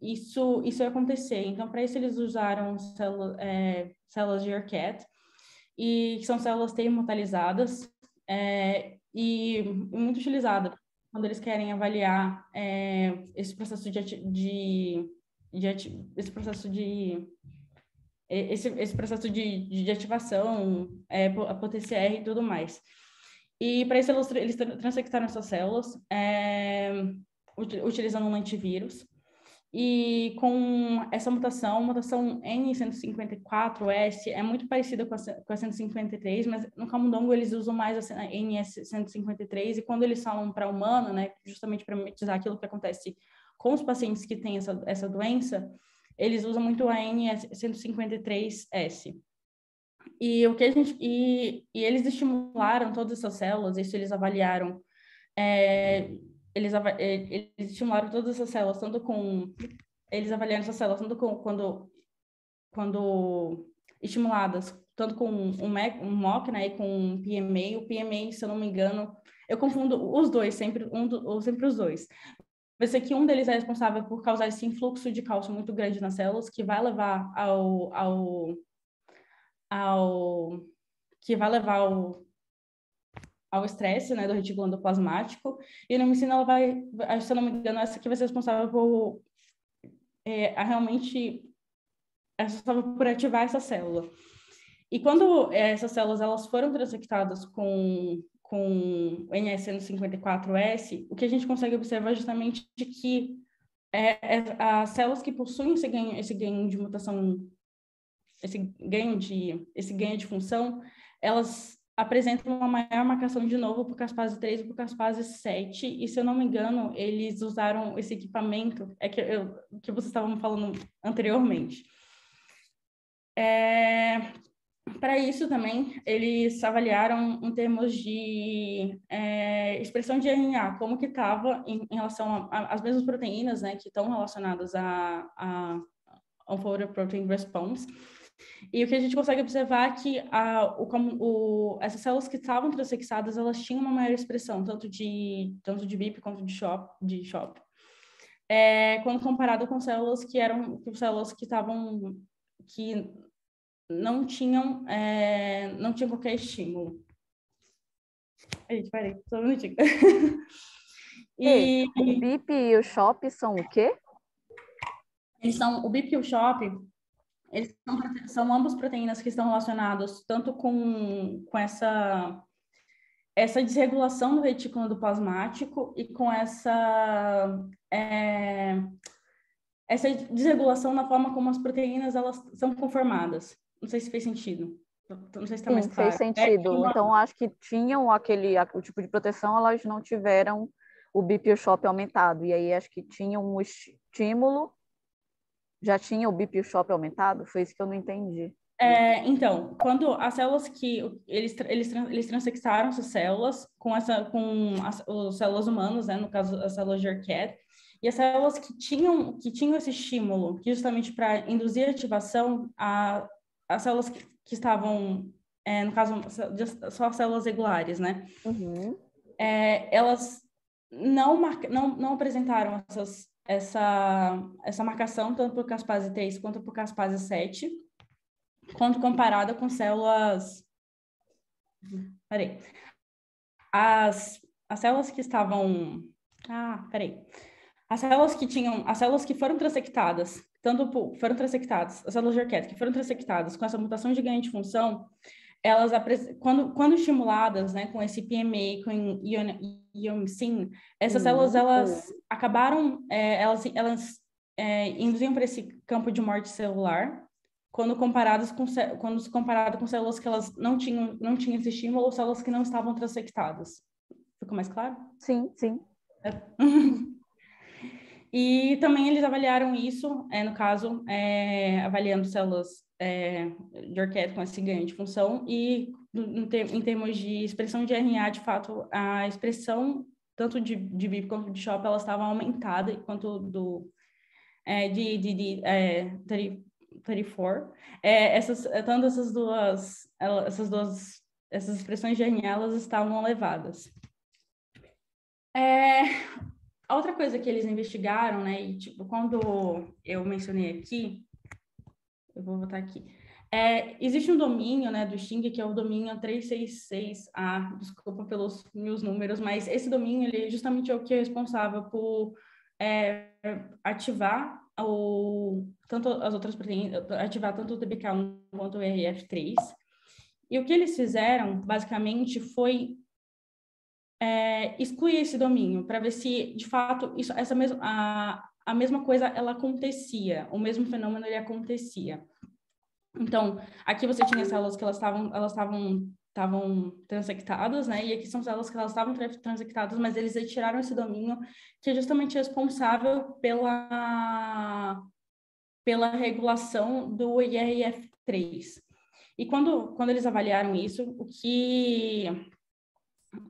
isso ia acontecer. Então, para isso, eles usaram células de Arquette, que são células T imortalizadas e muito utilizadas quando eles querem avaliar esse processo de ativação, a TCR e tudo mais. E para isso eles transfectaram essas células utilizando um antivírus. E com essa mutação N154S é muito parecida com a 153, mas no camundongo eles usam mais a NS153, e quando eles falam para humano, né, justamente para mimetizar aquilo que acontece com os pacientes que têm essa doença, eles usam muito a NS153S. E eles estimularam todas essas células, isso eles avaliaram, eles estimularam todas essas células, eles avaliaram essas células tanto quando estimuladas, tanto com um MOC, né, e com um PMA. O PMA, se eu não me engano, eu confundo os dois, sempre os dois. Vai ser que um deles é responsável por causar esse influxo de cálcio muito grande nas células, que vai levar ao estresse, né, do retículo endoplasmático, e na medicina ela vai, se eu não me engano, essa aqui vai ser responsável por ativar essa célula. E quando essas células elas foram transfectadas com o NS154S, o que a gente consegue observar justamente é que as células que possuem esse ganho de mutação, esse ganho de função, elas apresentam uma maior marcação de novo por caspase 3 e por caspase 7, e se eu não me engano, eles usaram esse equipamento que vocês estavam falando anteriormente. para isso também, eles avaliaram em termos de expressão de RNA, como que estava em relação às mesmas proteínas, né, que estão relacionadas ao Unfolded Protein Response. E o que a gente consegue observar é que essas células que estavam transfixadas, elas tinham uma maior expressão, tanto de BIP quanto de SHOP, quando comparado com células que não tinham qualquer estímulo. Gente, peraí, só um minutinho. O BIP e o SHOP são o quê? O BIP e o SHOP, eles são ambas proteínas que estão relacionadas tanto com essa desregulação do retículo endoplasmático e com essa desregulação na forma como as proteínas elas são conformadas. Não sei se fez sentido. Não sei se está mais claro. Fez sentido. Então, acho que tinham o tipo de proteção, elas não tiveram o BIP e o SHOP aumentado. E aí, acho que tinham um estímulo. Já tinha o BIP e o SHOP aumentado? Foi isso que eu não entendi. Então, quando as células que eles transfixaram essas células com as células humanas, né, no caso as células de Jurkat, e as células que tinham esse estímulo, que justamente para induzir a ativação, as células que estavam, no caso, só as células regulares, né? Uhum. Elas não apresentaram essa marcação, tanto por caspase 3 quanto por caspase 7, quando comparada com células... Peraí. As células que estavam... As células que foram transectadas, as células de Jurkat que foram transectadas com essa mutação de ganho de função, elas, quando estimuladas, né, com esse PMA, com iomecin, essas células, elas acabaram, elas induziam para esse campo de morte celular, quando comparado com células que elas não tinham esse estímulo, ou células que não estavam transectadas. Ficou mais claro? Sim. E também eles avaliaram isso, no caso, avaliando células de Jurkat com esse ganho de função e em termos de expressão de RNA, de fato, a expressão tanto de BIP quanto de SHOP, ela estava aumentada, enquanto de 34. Essas expressões de RNA, elas estavam elevadas. A outra coisa que eles investigaram, né, e tipo, quando eu mencionei aqui, eu vou botar aqui, existe um domínio, né, do Sting, que é o domínio 366A, desculpa pelos meus números, mas esse domínio, ele justamente é o que é responsável por ativar tanto as outras proteínas, ativar tanto o TBK1 quanto o ERF3. E o que eles fizeram, basicamente, foi excluir esse domínio para ver se, de fato, a mesma coisa ela acontecia, o mesmo fenômeno ele acontecia. Então, aqui você tinha células que elas estavam transectadas, né? E aqui são células que elas estavam transectadas, mas eles retiraram esse domínio que é justamente responsável pela regulação do IRF3. E quando eles avaliaram isso, o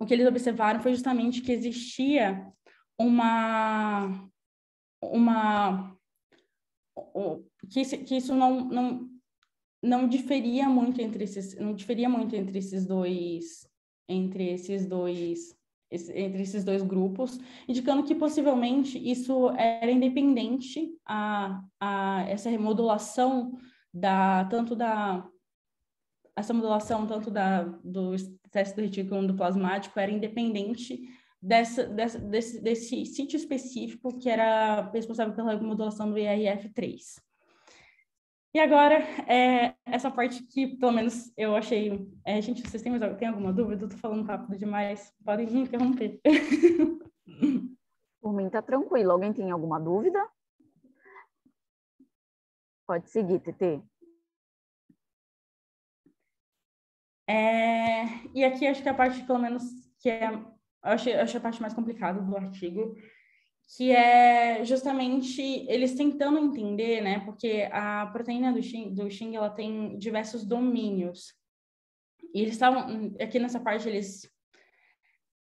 que eles observaram foi justamente que existia que isso não diferia muito entre esses dois grupos, indicando que possivelmente isso era independente a essa remodulação do excesso do retículo endoplasmático era independente desse sítio específico que era responsável pela remodulação do IRF3. E agora, essa parte que, pelo menos, eu achei... gente, vocês têm alguma dúvida? Eu tô falando rápido demais. Podem me interromper. Por mim, tá tranquilo. Alguém tem alguma dúvida? Pode seguir, TT. E aqui, acho que a parte, pelo menos, que eu achei a parte mais complicada do artigo, que é justamente eles tentando entender, né, porque a proteína do Sting ela tem diversos domínios, E eles estavam, aqui nessa parte, eles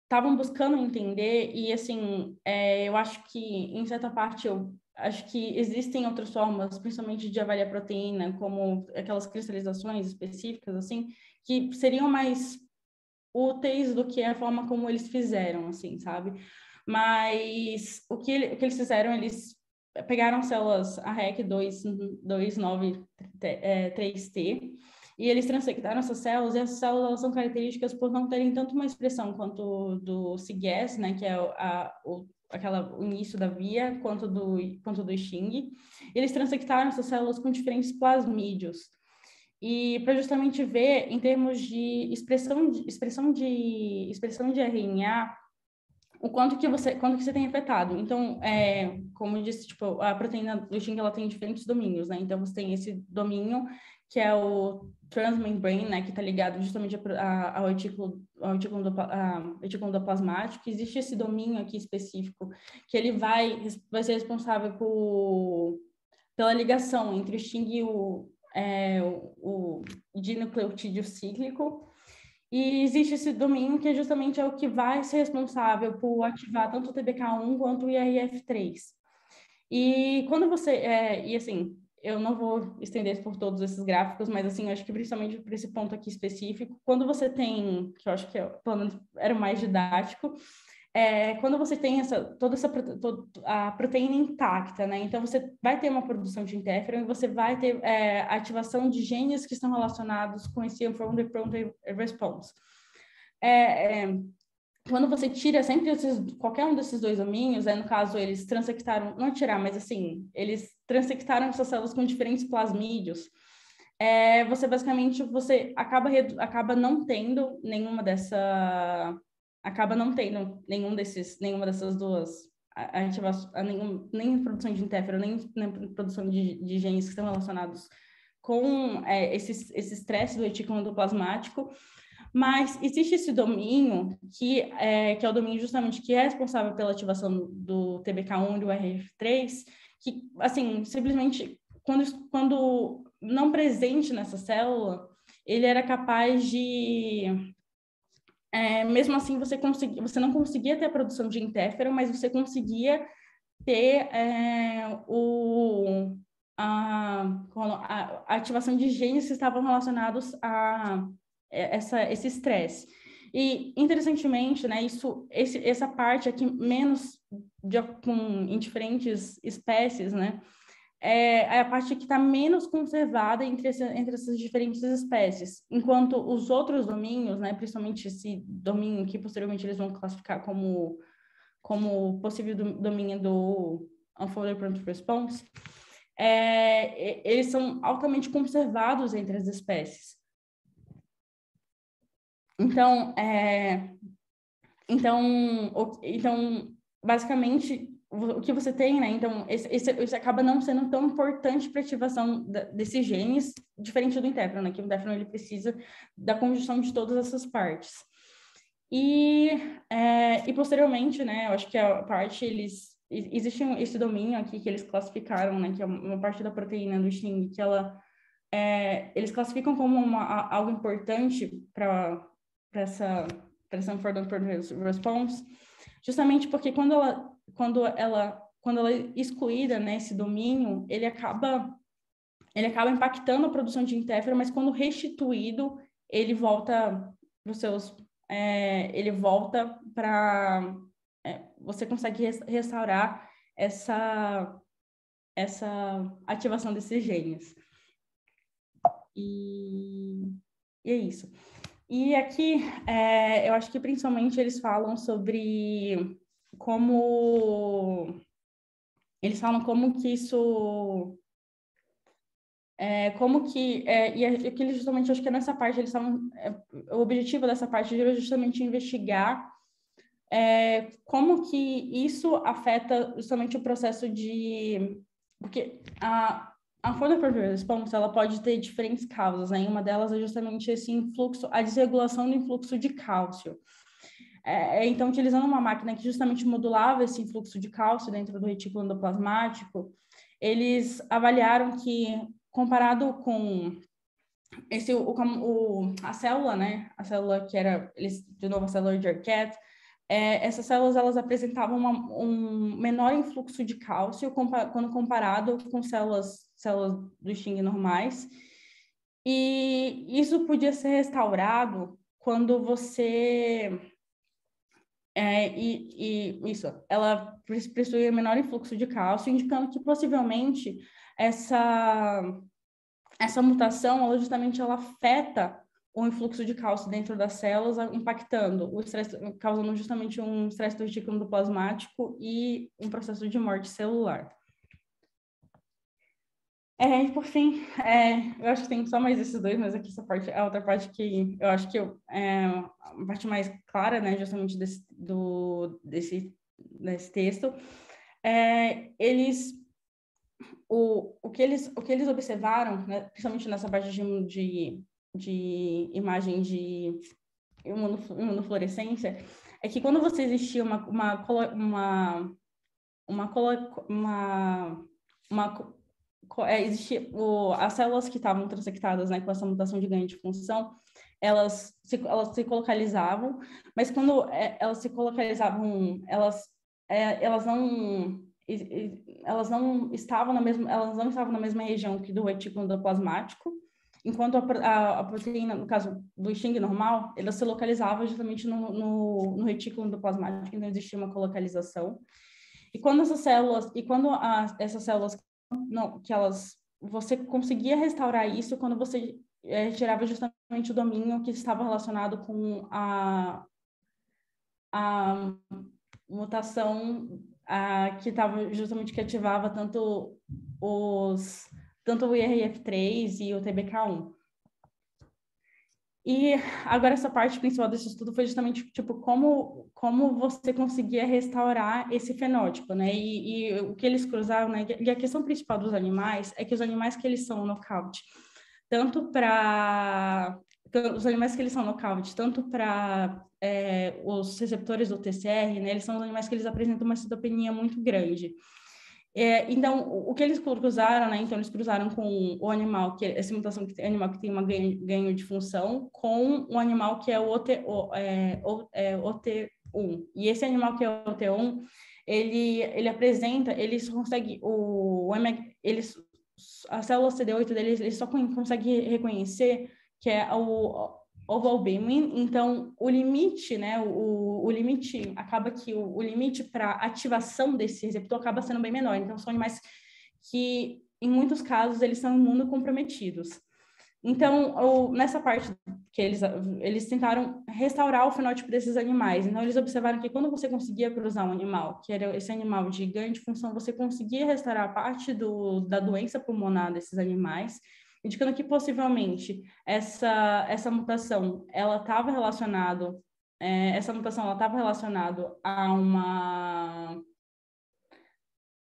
estavam buscando entender, e assim, eu acho que, em certa parte, eu acho que existem outras formas, principalmente de avaliar proteína, como aquelas cristalizações específicas, assim, que seriam mais úteis do que a forma como eles fizeram, assim, sabe? Mas o que eles fizeram, eles pegaram células AREC 293T, e eles transectaram essas células, e essas células são características por não terem tanto uma expressão quanto do CGS, né, que é o início da via, quanto do Sting. Eles transectaram essas células com diferentes plasmídios. E para justamente ver, em termos de expressão de RNA, o quanto que você tem afetado. Então, como eu disse, tipo, a proteína do Sting, ela tem diferentes domínios, né? Então, você tem esse domínio, que é o transmembrane, né? Que está ligado justamente ao retículo endoplasmático. Existe esse domínio aqui específico, que ele vai ser responsável pela ligação entre o Sting e o dinucleotídeo cíclico. E existe esse domínio que justamente é o que vai ser responsável por ativar tanto o TBK1 quanto o IRF3. E quando você... e assim, eu não vou estender por todos esses gráficos, mas assim, eu acho que principalmente por esse ponto aqui específico, quando você tem, que eu acho que pelo menos era o mais didático, quando você tem toda a proteína intacta, né? Então, você vai ter uma produção de interferon e você vai ter a ativação de genes que estão relacionados com esse unfolded protein response. Quando você tira sempre qualquer um desses dois domínios, no caso, eles transectaram, não tirar, mas assim, eles transectaram essas células com diferentes plasmídios, você basicamente, acaba não tendo nenhuma dessas duas nem produção de interferon, nem produção de genes que estão relacionados com esse estresse do retículo endoplasmático, mas existe esse domínio que é o domínio justamente que é responsável pela ativação do TBK1 e do IRF3, que, assim, simplesmente, quando não presente nessa célula, ele era capaz de... mesmo assim, você não conseguia ter a produção de interferon, mas você conseguia ter a ativação de genes que estavam relacionados a esse estresse. E, interessantemente, né, essa parte aqui, em diferentes espécies, né, é a parte que está menos conservada entre essas diferentes espécies, enquanto os outros domínios, né, principalmente esse domínio que posteriormente eles vão classificar como possível domínio do unfolded protein response, eles são altamente conservados entre as espécies. Então, basicamente, o que você tem, né? Então, isso acaba não sendo tão importante para a ativação desses genes, diferente do interferon, né? Que o interferon ele precisa da conjunção de todas essas partes. E posteriormente, né? Eu acho que a parte existe esse domínio aqui que eles classificaram, né? Que é uma parte da proteína do Sting que eles classificam como algo importante para essa unfolded protein response, justamente porque quando ela é excluída, né, esse domínio, ele acaba impactando a produção de interferon, mas quando restituído, ele volta para você consegue restaurar essa ativação desses genes. E é isso. E aqui, eu acho que principalmente eles falam sobre como que isso... e aqui justamente, acho que nessa parte, eles estavam... o objetivo dessa parte era justamente investigar como que isso afeta justamente o processo de... Porque a unfolded protein response, ela pode ter diferentes causas, né? E uma delas é justamente esse influxo, a desregulação do influxo de cálcio. Então, utilizando uma máquina que justamente modulava esse influxo de cálcio dentro do retículo endoplasmático, eles avaliaram que, comparado com a célula, né? A célula que era, de novo, a célula de Arquette, essas células, elas apresentavam um menor influxo de cálcio quando comparado com células do Sting normais. E isso podia ser restaurado quando você... ela possuía menor influxo de cálcio, indicando que possivelmente essa mutação, ela justamente afeta o influxo de cálcio dentro das células, impactando o estresse, causando justamente um estresse do retículo endoplasmático e um processo de morte celular. Por fim, eu acho que tem só mais esses dois, mas aqui essa parte é a outra parte que eu acho que é a parte mais clara, né, justamente desse texto. O que eles observaram, né, principalmente nessa parte de imagem de imunofluorescência, é que quando você existia as células que estavam transectadas, né, com essa mutação de ganho de função, elas se localizavam, mas quando elas se localizavam, elas não estavam na mesma região que do retículo endoplasmático, enquanto a proteína, no caso do Sting normal, ela se localizava justamente no retículo endoplasmático, então existia uma colocalização. E quando essas células você conseguia restaurar isso quando você tirava justamente o domínio que estava relacionado com a mutação que estava justamente que ativava tanto o IRF3 e o TBK1. E agora essa parte principal desse estudo foi justamente tipo como você conseguia restaurar esse fenótipo, né? E o que eles cruzaram, né? E a questão principal dos animais é que os animais que eles são nocaute, tanto para os receptores do TCR, né? Eles são os animais que eles apresentam uma citopenia muito grande. Então, o que eles cruzaram, né? Então, eles cruzaram com o animal, essa mutação que tem animal que tem um ganho de função, com o animal que é o OT1. E esse animal que é o OT1, ele apresenta, eles conseguem, a célula CD8 deles, ele só consegue reconhecer que é o ovalbumin. Então, o limite, né, o limite, acaba que o limite para ativação desse receptor acaba sendo bem menor. Então, são animais que, em muitos casos, eles são imunocomprometidos. Então, nessa parte que eles tentaram restaurar o fenótipo desses animais. Então, eles observaram que quando você conseguia cruzar um animal, que era esse animal de ganho de função, você conseguia restaurar a parte da doença pulmonar desses animais, indicando que possivelmente essa mutação ela estava relacionada a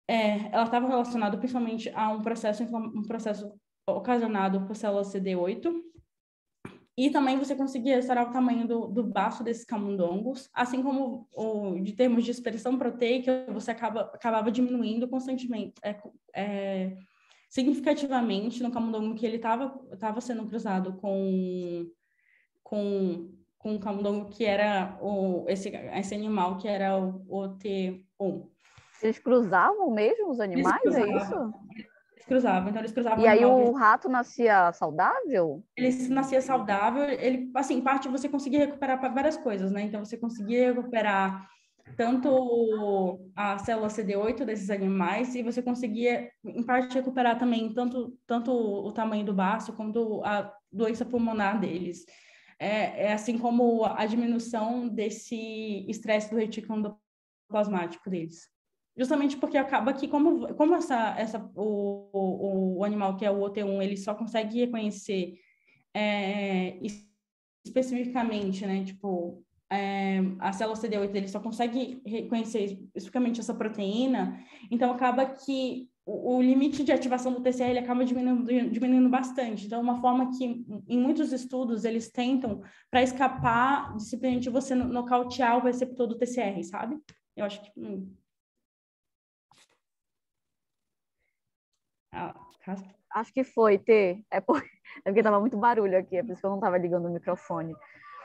ela estava relacionada principalmente a um processo ocasionado por células CD8, e também você conseguia restaurar o tamanho do baço desses camundongos, assim como de termos de expressão proteica, você acabava diminuindo constantemente, significativamente no camundongo que ele estava sendo cruzado com um camundongo que era esse animal que era o OT1. Eles cruzavam mesmo os animais, é isso? Eles cruzavam, então eles cruzavam. E aí o rato nascia saudável? Ele nascia saudável, ele, assim, parte você conseguia recuperar para várias coisas, né? Então você conseguia recuperar tanto a célula CD8 desses animais, e você conseguia, em parte, recuperar também tanto o tamanho do baço quanto a doença pulmonar deles. Assim como a diminuição desse estresse do retículo endoplasmático deles. Justamente porque acaba que, como o animal que é o OT1, ele só consegue reconhecer especificamente, né, tipo, a célula CD8 ele só consegue reconhecer especificamente essa proteína, então acaba que o limite de ativação do TCR ele acaba diminuindo bastante. Então, uma forma que, em muitos estudos, eles tentam para escapar de simplesmente você nocautear o receptor do TCR, sabe? Eu acho que... Caspa. Acho que foi, T. É porque tava muito barulho aqui, é por isso que eu não tava ligando o microfone.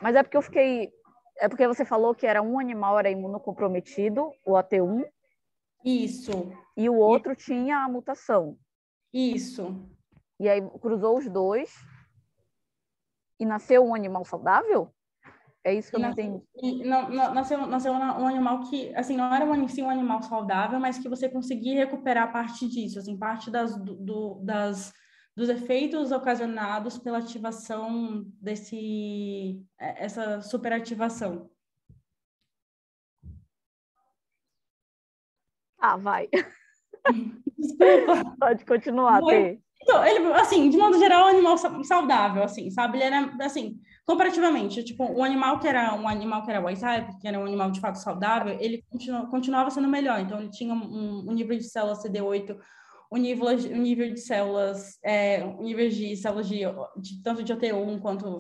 Mas é porque eu fiquei... É porque você falou que era um animal era imunocomprometido, o AT1, Isso, e o outro tinha a mutação. isso. E aí cruzou os dois e nasceu um animal saudável? É isso que eu não entendi. Nasceu um animal que, assim, não era em si um animal saudável, mas que você conseguia recuperar parte disso, assim, parte dos efeitos ocasionados pela ativação essa superativação. Ah, vai. Desculpa. Pode continuar, T. Então, ele, assim, de modo geral, é um animal saudável, assim, sabe? Ele era, assim, comparativamente, tipo, um animal que era wild type, que era um animal de fato saudável, ele continuava sendo melhor. Então, ele tinha um nível de células CD8, um nível de células, um nível de células de tanto de OT1 quanto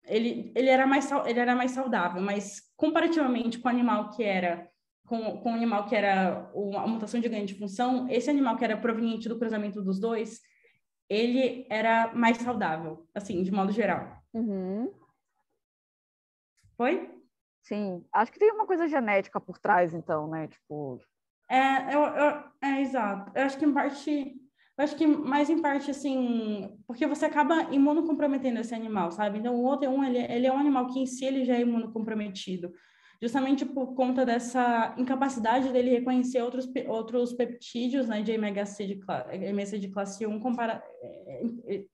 ele era mais saudável, mas comparativamente com o animal que era com o animal que era a mutação de ganho de função, esse animal que era proveniente do cruzamento dos dois, ele era mais saudável, assim, de modo geral. Uhum. Foi? Sim. Acho que tem uma coisa genética por trás, então, né? Tipo... Exato. Eu acho que mais em parte, assim, porque você acaba imunocomprometendo esse animal, sabe? Então, o OT1, ele é um animal que em si ele já é imunocomprometido, justamente por conta dessa incapacidade dele reconhecer outros peptídeos, né, de MHC de classe 1,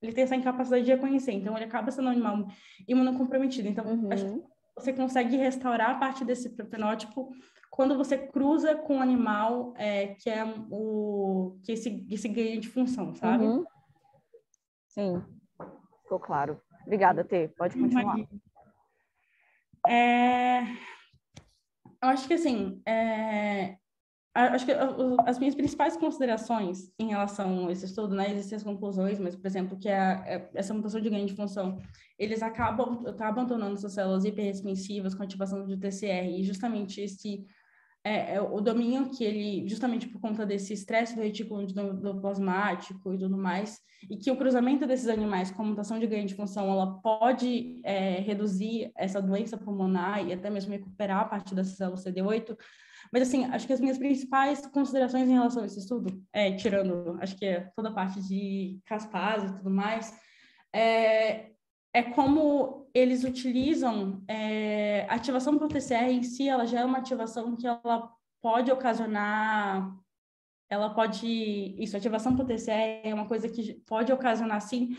ele tem essa incapacidade de reconhecer, então ele acaba sendo um animal imunocomprometido. Então, acho que você consegue restaurar parte desse fenótipo quando você cruza com um animal que é esse ganho de função, sabe? Uhum. Sim, ficou claro. Obrigada, T. Pode continuar. Eu acho que assim, acho que as minhas principais considerações em relação a esse estudo, né, existem as conclusões, mas, por exemplo, que essa mutação de ganho de função, eles acabam tornando essas células hiperresponsivas com ativação do TCR, e justamente o domínio que ele, justamente por conta desse estresse do retículo do plasmático e tudo mais, e que o cruzamento desses animais com mutação de ganho de função, ela pode reduzir essa doença pulmonar e até mesmo recuperar a parte dessa célula CD8. Mas, assim, acho que as minhas principais considerações em relação a esse estudo, tirando, acho que toda a parte de Caspase e tudo mais, é como eles utilizam a ativação pro TCR em si, ela já é uma ativação que ela pode ocasionar, ativação pro TCR é uma coisa que pode ocasionar, sim,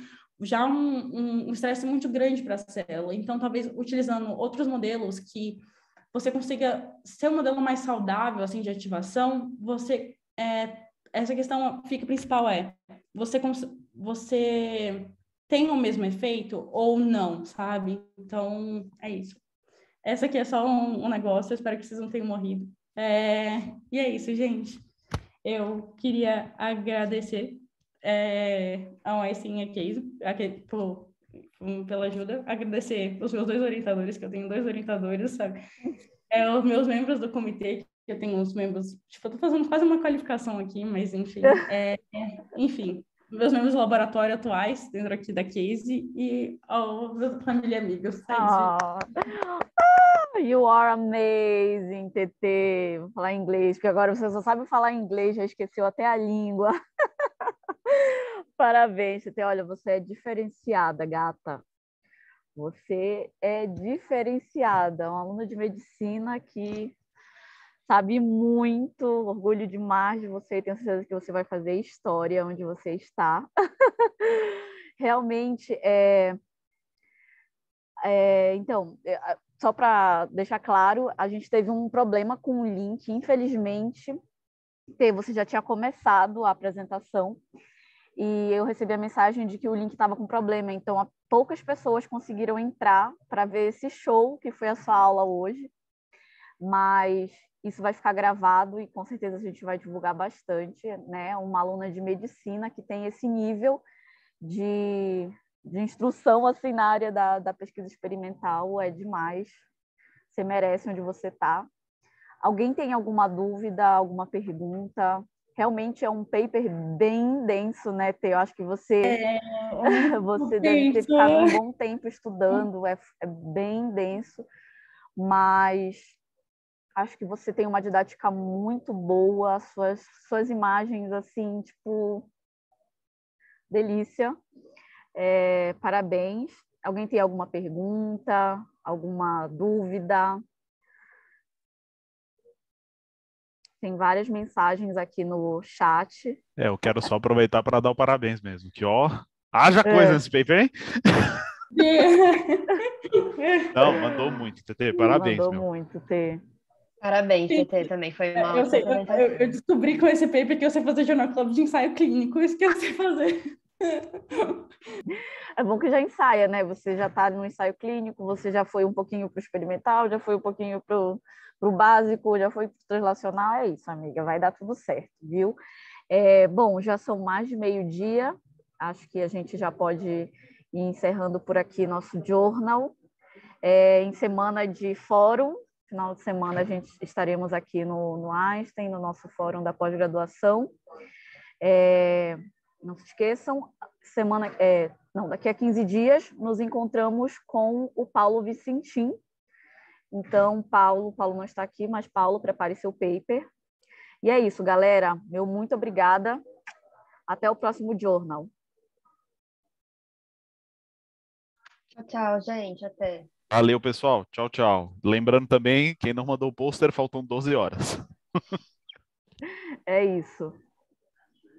já um estresse muito grande para a célula. Então, talvez utilizando outros modelos que você consiga ser um modelo mais saudável, assim, de ativação, essa questão fica principal você tem o mesmo efeito ou não, sabe? Então, é isso. Essa aqui é só um negócio, eu espero que vocês não tenham morrido. E é isso, gente. Eu queria agradecer ao Aicinha Case pela ajuda, agradecer os meus 2 orientadores, que eu tenho 2 orientadores, sabe? Os meus membros do comitê, que eu tenho os membros, tipo, eu tô fazendo quase uma qualificação aqui, mas enfim. Enfim, meus membros do laboratório atuais, dentro aqui da Case, e a família e amigos. É isso. You are amazing, TT. Vou falar inglês, porque agora você só sabe falar inglês, já esqueceu até a língua. Parabéns, TT. Olha, você é diferenciada, gata. Você é diferenciada. Uma aluna de medicina que sabe muito, orgulho demais de você e tenho certeza que você vai fazer história onde você está. Realmente, então, só para deixar claro, a gente teve um problema com o link, infelizmente. Você já tinha começado a apresentação e eu recebi a mensagem de que o link estava com problema, então poucas pessoas conseguiram entrar para ver esse show, que foi a sua aula hoje, mas isso vai ficar gravado e com certeza a gente vai divulgar bastante, né? Uma aluna de medicina que tem esse nível de instrução assim na área da pesquisa experimental é demais. Você merece onde você está. Alguém tem alguma dúvida, alguma pergunta? realmente é um paper bem denso, né, Tê? Eu acho que você, você deve ter ficado um bom tempo estudando, é bem denso, mas acho que você tem uma didática muito boa, suas imagens, assim, tipo, delícia. Parabéns. Alguém tem alguma pergunta, alguma dúvida? Tem várias mensagens aqui no chat. Eu quero só aproveitar para dar o parabéns mesmo, que haja coisa nesse paper, hein? Não, mandou muito, TT, parabéns, Mandou meu. muito, Tê. Parabéns, TT, também foi uma ótima apresentação. Eu descobri com esse paper que eu sei fazer jornal club de ensaio clínico, isso que eu sei fazer. É bom que já ensaia, né? Você já está no ensaio clínico, você já foi um pouquinho para o experimental, já foi um pouquinho para o básico, já foi para o translacional. É isso, amiga, vai dar tudo certo, viu? Bom, já são mais de meio-dia, acho que a gente já pode ir encerrando por aqui nosso journal. Em semana de fórum, final de semana a gente estaremos aqui no Einstein, no nosso fórum da pós-graduação. Não se esqueçam, daqui a 15 dias nos encontramos com o Paulo Vicentim. Então, Paulo não está aqui, mas Paulo, prepare seu paper. E é isso, galera. Meu muito obrigada. Até o próximo journal. Tchau, gente. Até. Valeu, pessoal. Tchau, tchau. Lembrando também, quem não mandou o pôster, faltam 12 horas. É isso.